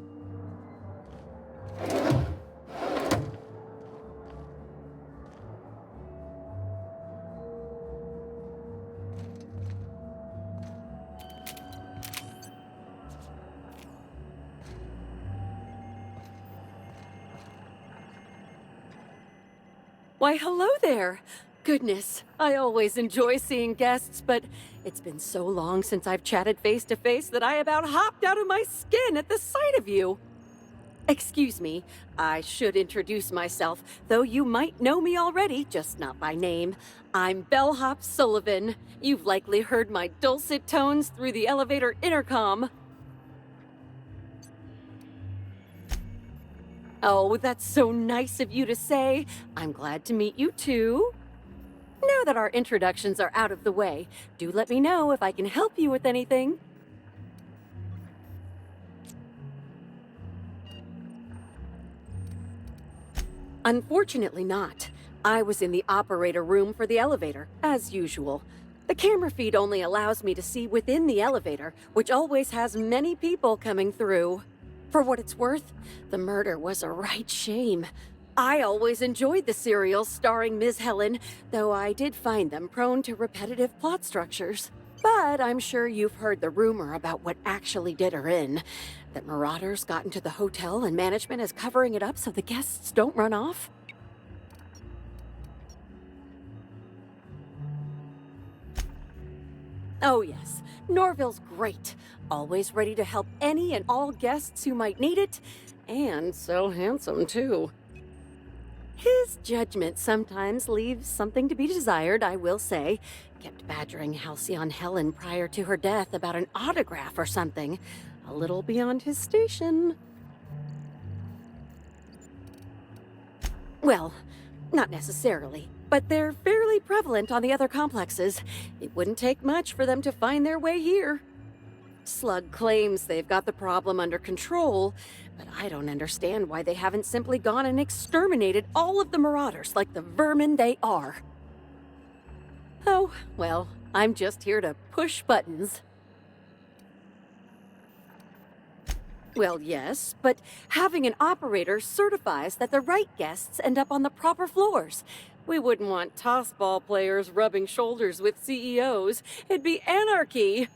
Why, hello there! Goodness, I always enjoy seeing guests, but it's been so long since I've chatted face to face that I about hopped out of my skin at the sight of you. Excuse me, I should introduce myself, though you might know me already, just not by name. I'm Bellhop Sullivan. You've likely heard my dulcet tones through the elevator intercom. Oh, that's so nice of you to say. I'm glad to meet you too. Now that our introductions are out of the way, do let me know if I can help you with anything. Unfortunately not. I was in the operator room for the elevator, as usual. The camera feed only allows me to see within the elevator, which always has many people coming through. For what it's worth, the murder was a right shame. I always enjoyed the serials starring Ms. Helen, though I did find them prone to repetitive plot structures. But I'm sure you've heard the rumor about what actually did her in. That marauders got into the hotel and management is covering it up so the guests don't run off. Oh yes, Norville's great. Always ready to help any and all guests who might need it. And so handsome, too. His judgment sometimes leaves something to be desired, I will say. Kept badgering Halcyon Helen prior to her death about an autograph or something. A little beyond his station. Well, not necessarily, but they're fairly prevalent on the other complexes. It wouldn't take much for them to find their way here. Slug claims they've got the problem under control, but I don't understand why they haven't simply gone and exterminated all of the marauders like the vermin they are. Oh, well, I'm just here to push buttons. Well, yes, but having an operator certifies that the right guests end up on the proper floors. We wouldn't want tossball players rubbing shoulders with CEOs. It'd be anarchy.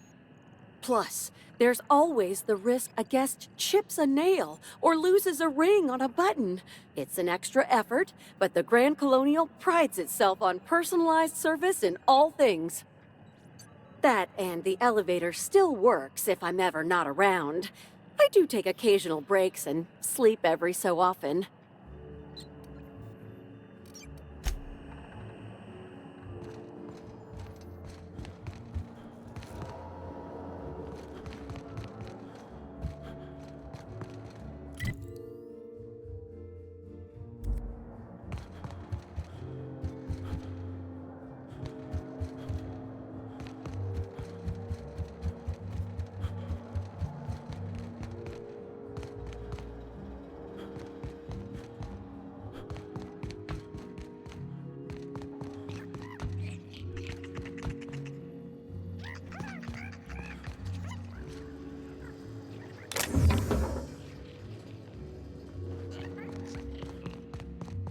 Plus, there's always the risk a guest chips a nail or loses a ring on a button. It's an extra effort, but the Grand Colonial prides itself on personalized service in all things. That and the elevator still works if I'm ever not around. I do take occasional breaks and sleep every so often.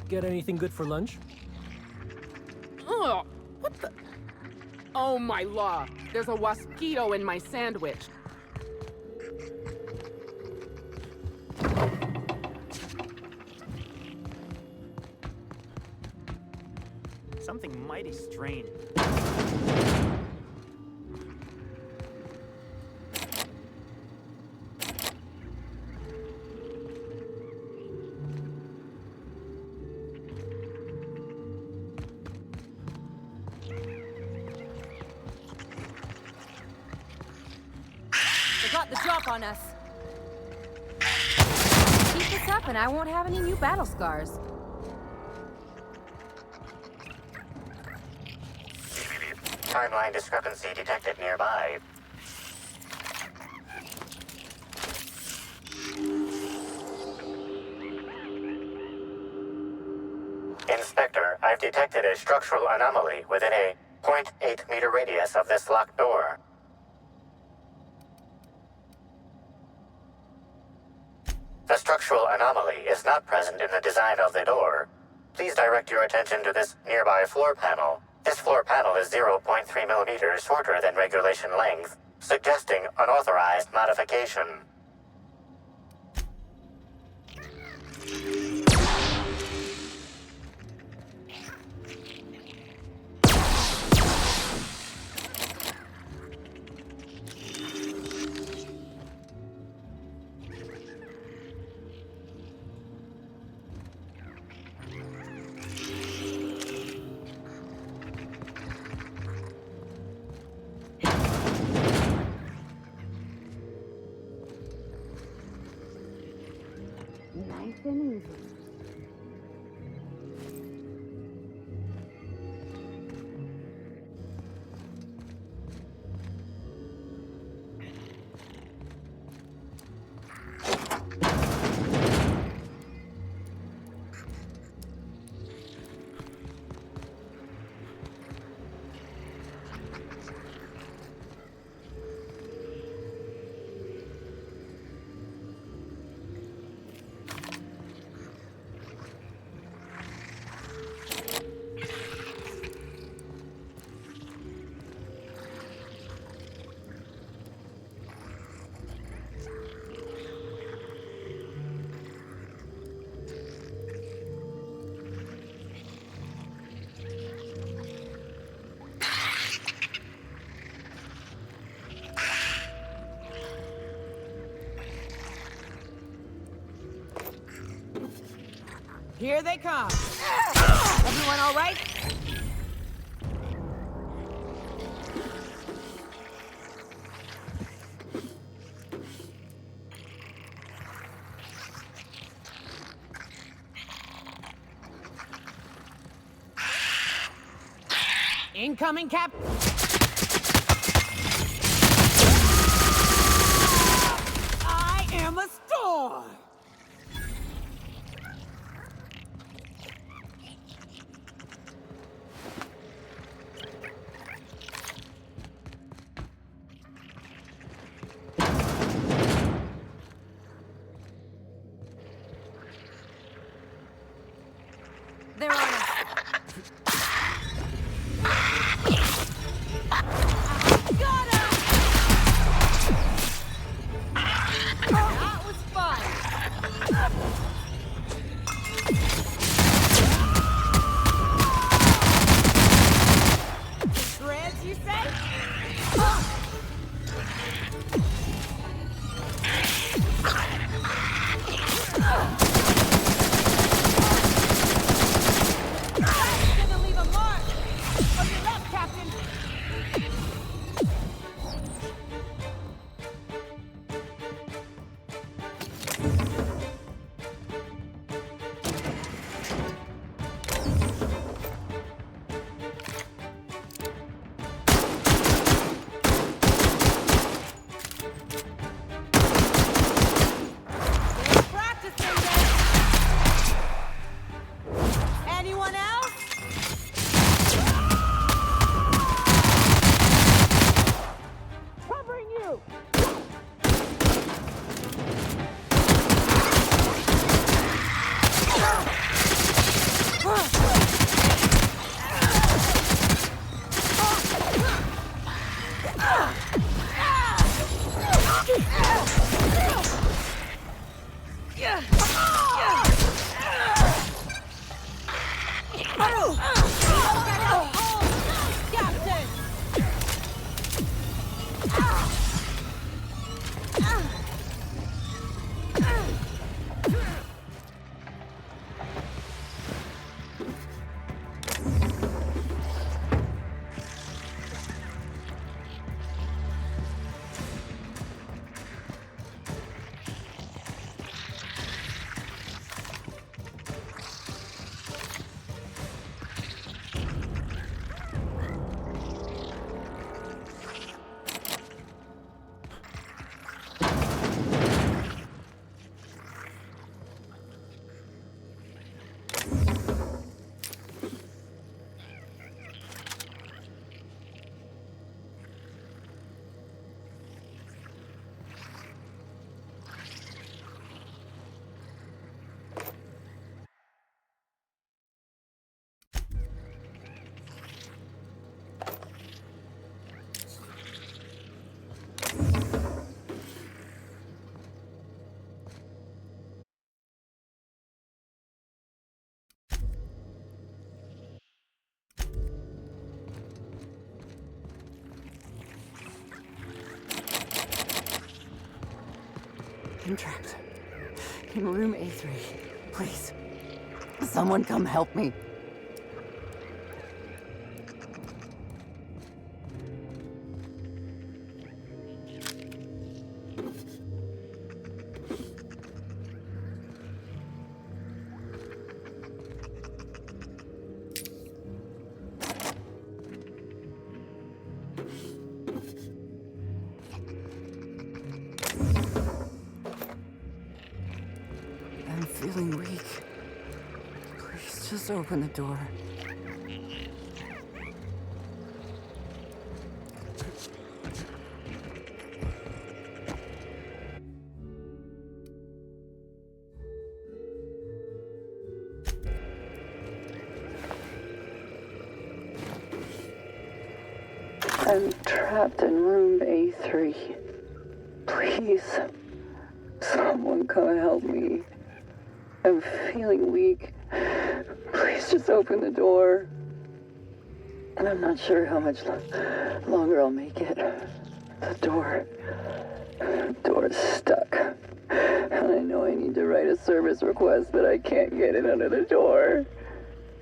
Get anything good for lunch? Ugh, what the? Oh my law, there's a wasquito in my sandwich. Something mighty strange. They got the drop on us. Keep this up and I won't have any new battle scars. Timeline discrepancy detected nearby. I've detected a structural anomaly within a 0.8 meter radius of this locked door. The structural anomaly is not present in the design of the door. Please direct your attention to this nearby floor panel. This floor panel is 0.3 millimeters shorter than regulation length, suggesting unauthorized modification. Nice and easy. Here they come. Everyone all right? Incoming, Cap. I am a storm. They're on us. I'm trapped. In room A3. Please. Someone come help me. I'm feeling weak. Please just open the door. I'm trapped in room A3. Please, someone come help me. I'm feeling weak. Please just open the door. And I'm not sure how much longer I'll make it. The door's stuck. And I know I need to write a service request, but I can't get it under the door.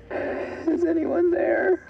Is anyone there?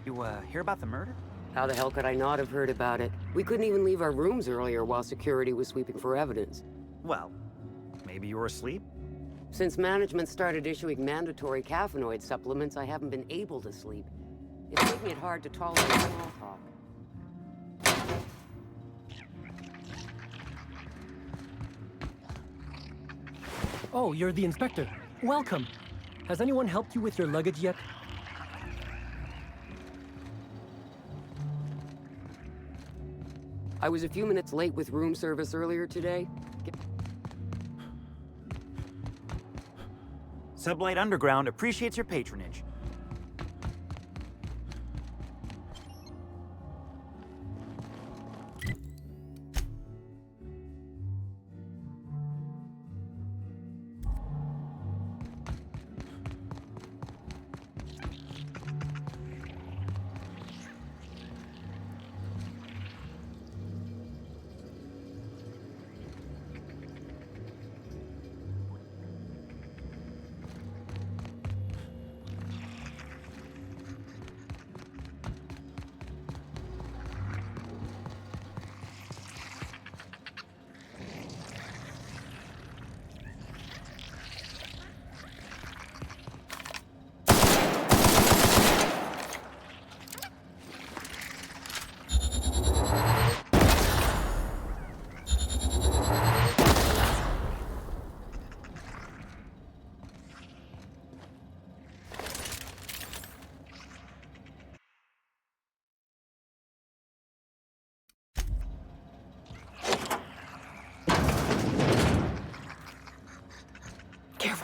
You, hear about the murder? How the hell could I not have heard about it? We couldn't even leave our rooms earlier while security was sweeping for evidence. Well, maybe you were asleep? Since management started issuing mandatory caffeinoid supplements, I haven't been able to sleep. It's making it hard to tolerate small talk. Oh, you're the inspector. Welcome. Has anyone helped you with your luggage yet? I was a few minutes late with room service earlier today. Sublight Underground appreciates your patronage.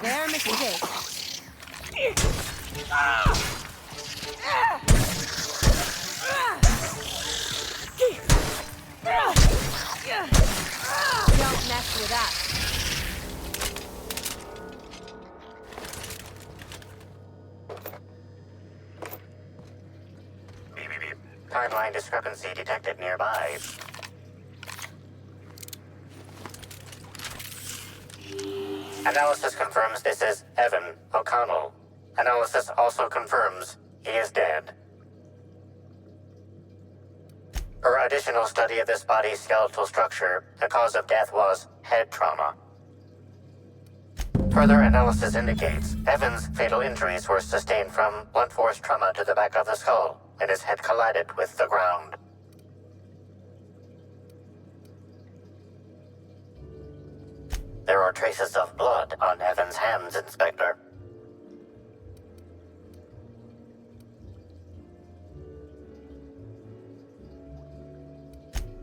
There, Mr. Jake. Don't mess with us. Timeline discrepancy detected nearby. Analysis confirms this is Evan O'Connell. Analysis also confirms he is dead. Per additional study of this body's skeletal structure, the cause of death was head trauma. Further analysis indicates Evan's fatal injuries were sustained from blunt force trauma to the back of the skull, and his head collided with the ground. There are traces of blood on Evan's hands, Inspector.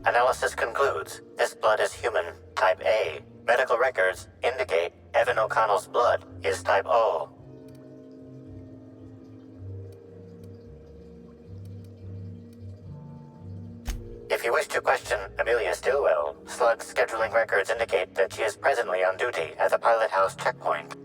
Analysis concludes this blood is human, type A. Medical records indicate Evan O'Connell's blood is type O. If you wish to question Amelia Stillwell, Slug's scheduling records indicate that she is presently on duty at the Pilot House checkpoint.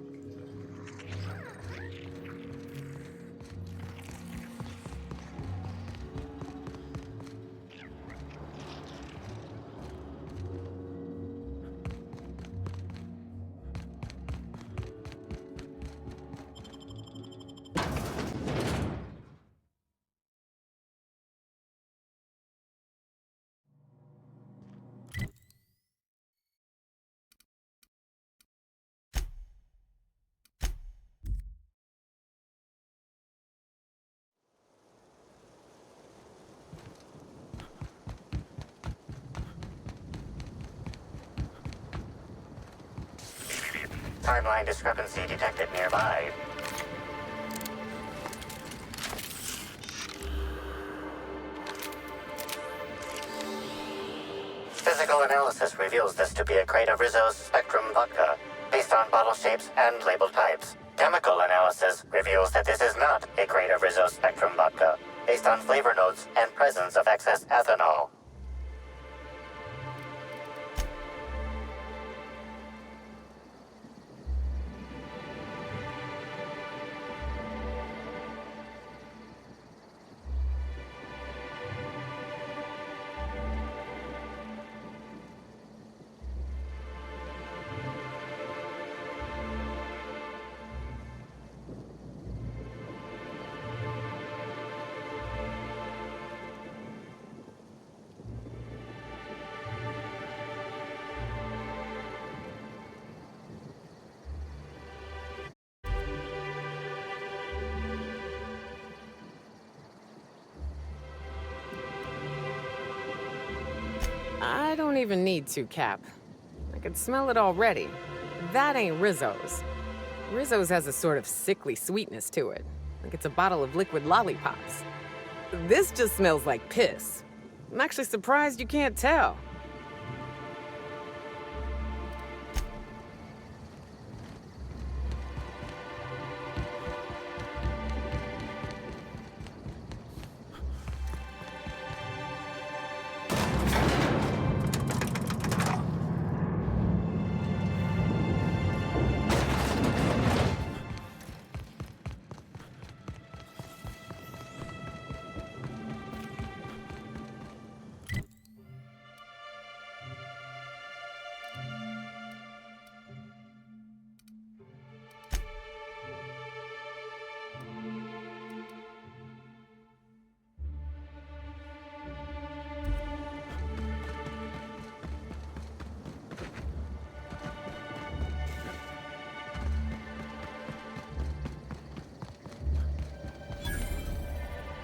Timeline discrepancy detected nearby. Physical analysis reveals this to be a crate of Rizzo's Spectrum vodka, based on bottle shapes and label types. Chemical analysis reveals that this is not a crate of Rizzo's Spectrum vodka, based on flavor notes and presence of excess ethanol. I don't even need to, Cap. I can smell it already. That ain't Rizzo's. Rizzo's has a sort of sickly sweetness to it, like it's a bottle of liquid lollipops. This just smells like piss. I'm actually surprised you can't tell.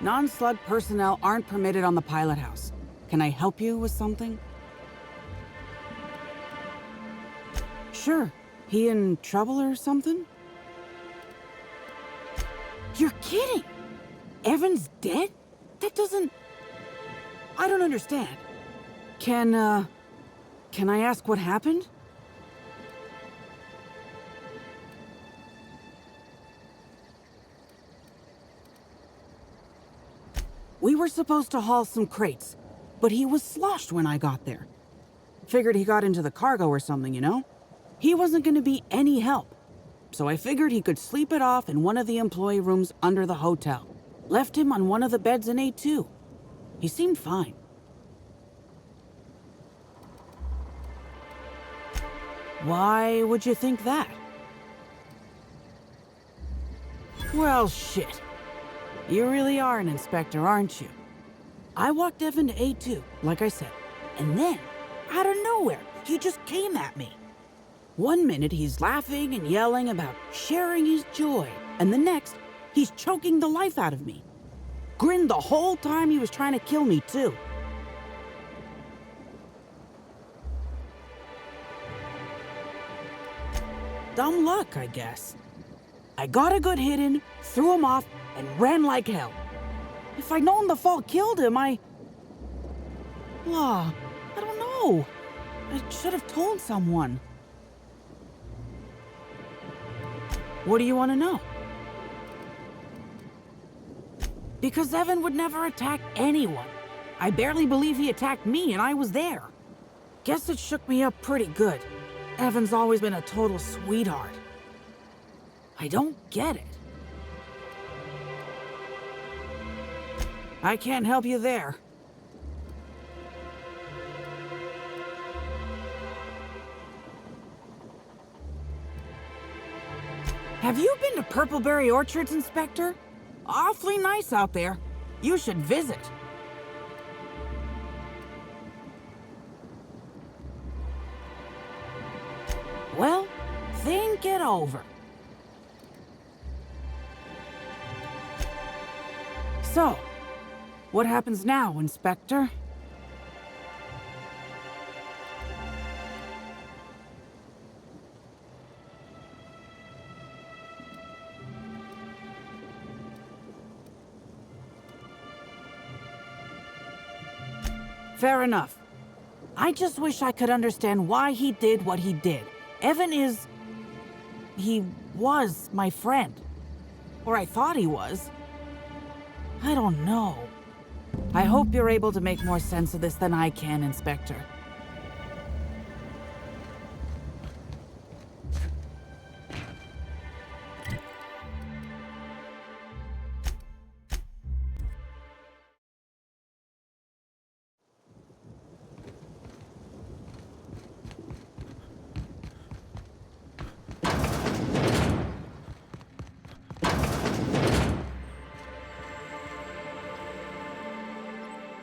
Non-slug personnel aren't permitted on the Pilot House. Can I help you with something? Sure. He in trouble or something? You're kidding! Evan's dead? That doesn't... I don't understand. Can I ask what happened? We were supposed to haul some crates, but he was sloshed when I got there. Figured he got into the cargo or something, you know? He wasn't gonna be any help. So I figured he could sleep it off in one of the employee rooms under the hotel. Left him on one of the beds in A2. He seemed fine. Why would you think that? Well, shit. You really are an inspector, aren't you? I walked Evan to A2, like I said, and then, out of nowhere, he just came at me. One minute he's laughing and yelling about sharing his joy, and the next, he's choking the life out of me. Grinned the whole time he was trying to kill me, too. Dumb luck, I guess. I got a good hit in, threw him off, and ran like hell. If I'd known the fall killed him, I don't know. I should have told someone. What do you want to know? Because Evan would never attack anyone. I barely believe he attacked me, and I was there. Guess it shook me up pretty good. Evan's always been a total sweetheart. I don't get it. I can't help you there. Have you been to Purpleberry Orchards, Inspector? Awfully nice out there. You should visit. Well, think it over. So, what happens now, Inspector? Fair enough. I just wish I could understand why he did what he did. Evan he was my friend. Or I thought he was. I don't know. I hope you're able to make more sense of this than I can, Inspector.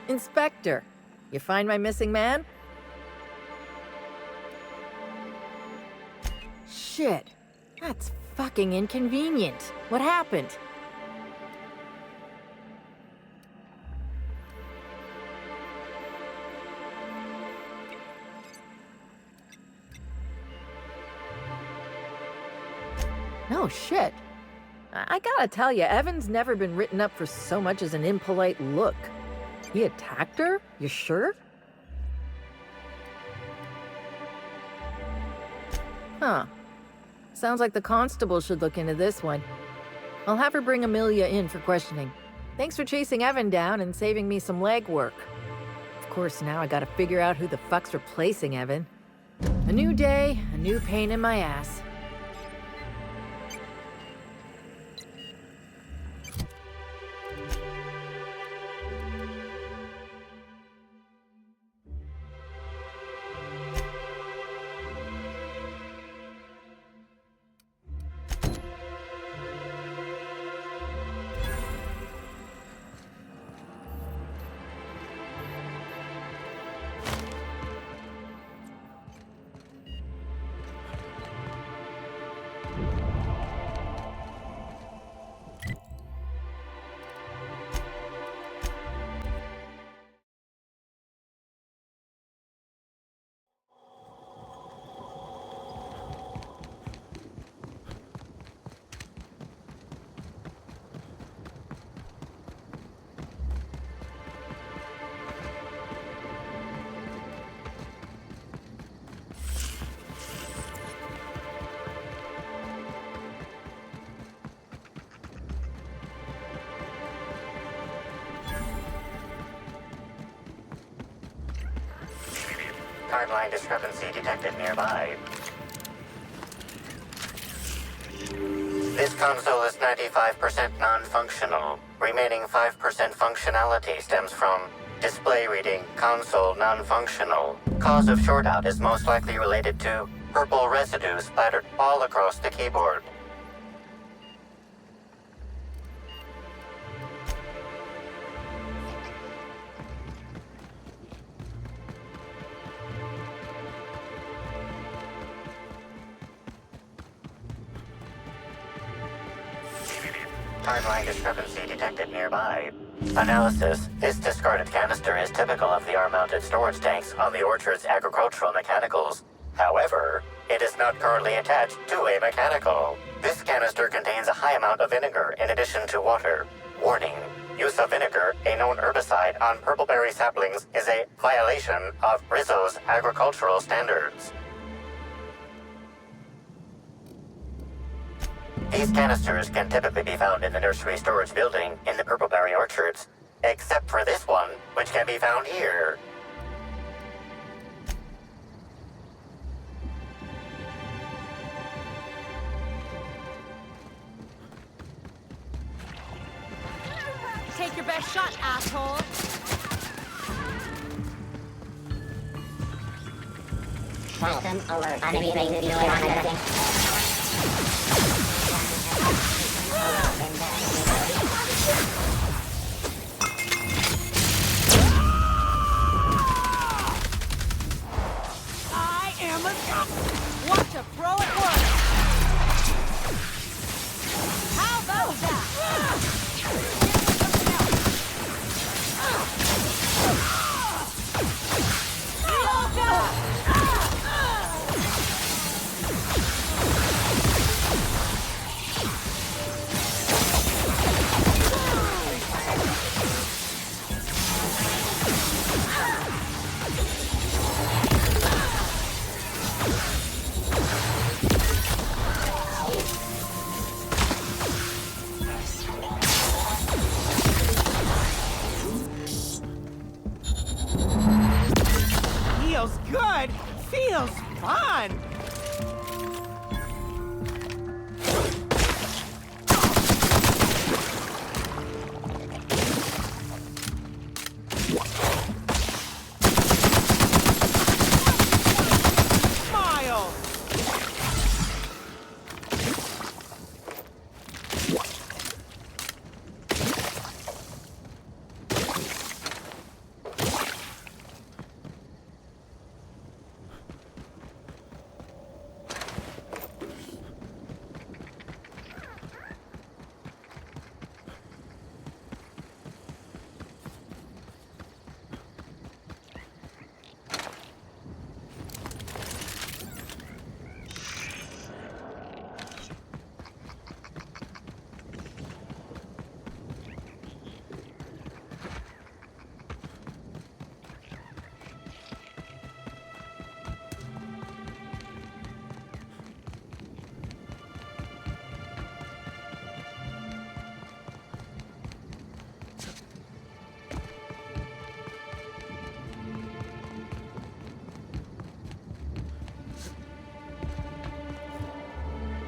Inspector, you find my missing man? Shit, that's fucking inconvenient. What happened? No shit. I gotta tell you, Evan's never been written up for so much as an impolite look. He attacked her? You sure? Huh. Sounds like the constable should look into this one. I'll have her bring Amelia in for questioning. Thanks for chasing Evan down and saving me some legwork. Of course, now I gotta figure out who the fuck's replacing Evan. A new day, a new pain in my ass. Timeline discrepancy detected nearby. This console is 95% non-functional. Remaining 5% functionality stems from Display reading console non-functional. Cause of shortout is most likely related to purple residue splattered all across the keyboard. Timeline discrepancy detected nearby. Analysis. This discarded canister is typical of the arm-mounted storage tanks on the Orchard's agricultural mechanicals. However, it is not currently attached to a mechanical. This canister contains a high amount of vinegar in addition to water. Warning. Use of vinegar, a known herbicide, on purpleberry saplings is a violation of Rizzo's agricultural standards. These canisters can typically be found in the nursery storage building in the Purpleberry Orchards, except for this one, which can be found here. Take your best shot, asshole. Welcome, alert. Enemy base is on I am a cop. Watch a pro at work. How about that? Feels good. Feels fun. Smile.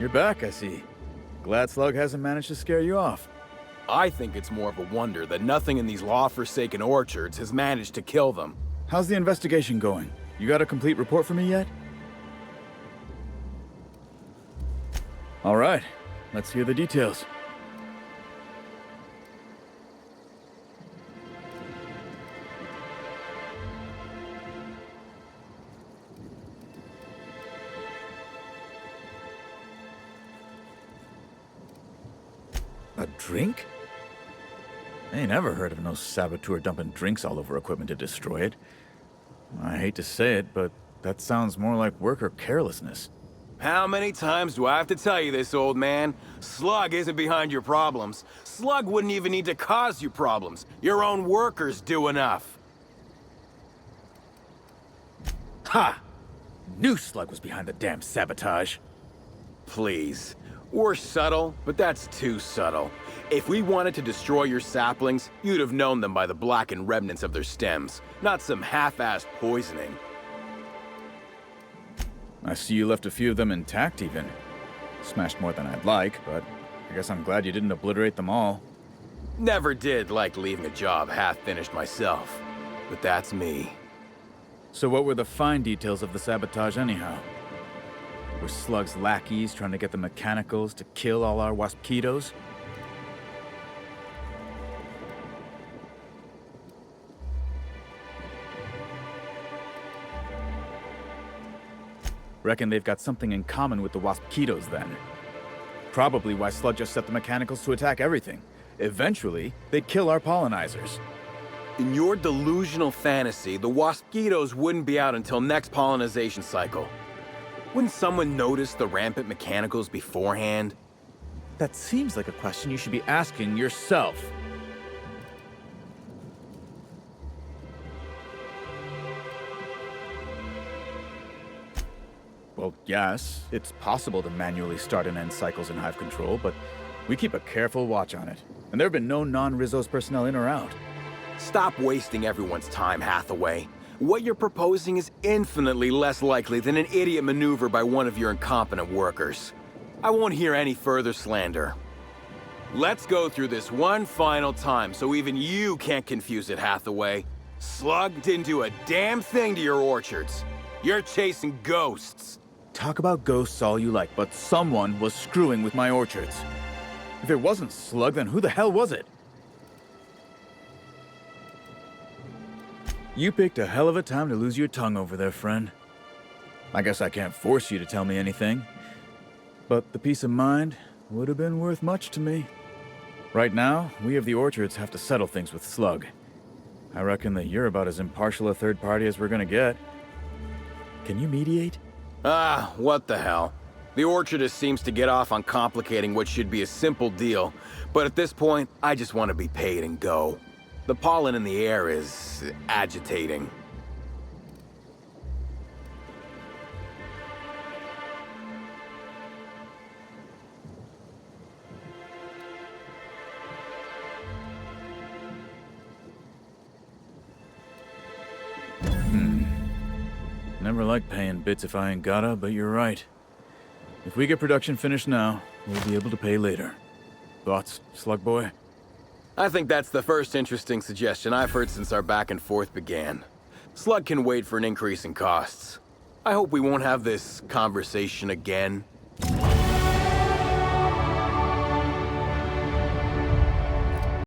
You're back, I see. Glad Slug hasn't managed to scare you off. I think it's more of a wonder that nothing in these law-forsaken orchards has managed to kill them. How's the investigation going? You got a complete report for me yet? All right, let's hear the details. A drink? I ain't never heard of no saboteur dumping drinks all over equipment to destroy it. I hate to say it, but that sounds more like worker carelessness. How many times do I have to tell you this, old man? Slug isn't behind your problems. Slug wouldn't even need to cause you problems. Your own workers do enough. Ha! Knew Slug was behind the damn sabotage. Please. We're subtle, but that's too subtle. If we wanted to destroy your saplings, you'd have known them by the blackened remnants of their stems, not some half-assed poisoning. I see you left a few of them intact even. Smashed more than I'd like, but I guess I'm glad you didn't obliterate them all. Never did like leaving a job half-finished myself. but that's me. So what were the fine details of the sabotage anyhow? Were Slug's lackeys trying to get the mechanicals to kill all our Waspitos? Reckon they've got something in common with the Waspitos then. Probably why Slug just set the mechanicals to attack everything. Eventually, they'd kill our pollinizers. In your delusional fantasy, the Waspitos wouldn't be out until next pollinization cycle. Wouldn't someone notice the rampant mechanicals beforehand? That seems like a question you should be asking yourself. Well, yes, it's possible to manually start and end cycles in Hive Control, but we keep a careful watch on it. And there have been no non-Rizzo's personnel in or out. Stop wasting everyone's time, Hathaway. What you're proposing is infinitely less likely than an idiot maneuver by one of your incompetent workers. I won't hear any further slander. Let's go through this one final time so even you can't confuse it, Hathaway. Slug didn't do a damn thing to your orchards. You're chasing ghosts. Talk about ghosts all you like, but someone was screwing with my orchards. If it wasn't Slug, then who the hell was it? You picked a hell of a time to lose your tongue over there, friend. I guess I can't force you to tell me anything, but the peace of mind would have been worth much to me. Right now, we of the orchards have to settle things with Slug. I reckon that you're about as impartial a third party as we're gonna get. Can you mediate? Ah, what the hell. The orchardist seems to get off on complicating what should be a simple deal, but at this point, I just want to be paid and go. The pollen in the air is agitating. Never like paying bits if I ain't gotta, but you're right. If we get production finished now, we'll be able to pay later. Thoughts, Slug Boy? I think that's the first interesting suggestion I've heard since our back and forth began. Slug can wait for an increase in costs. I hope we won't have this conversation again.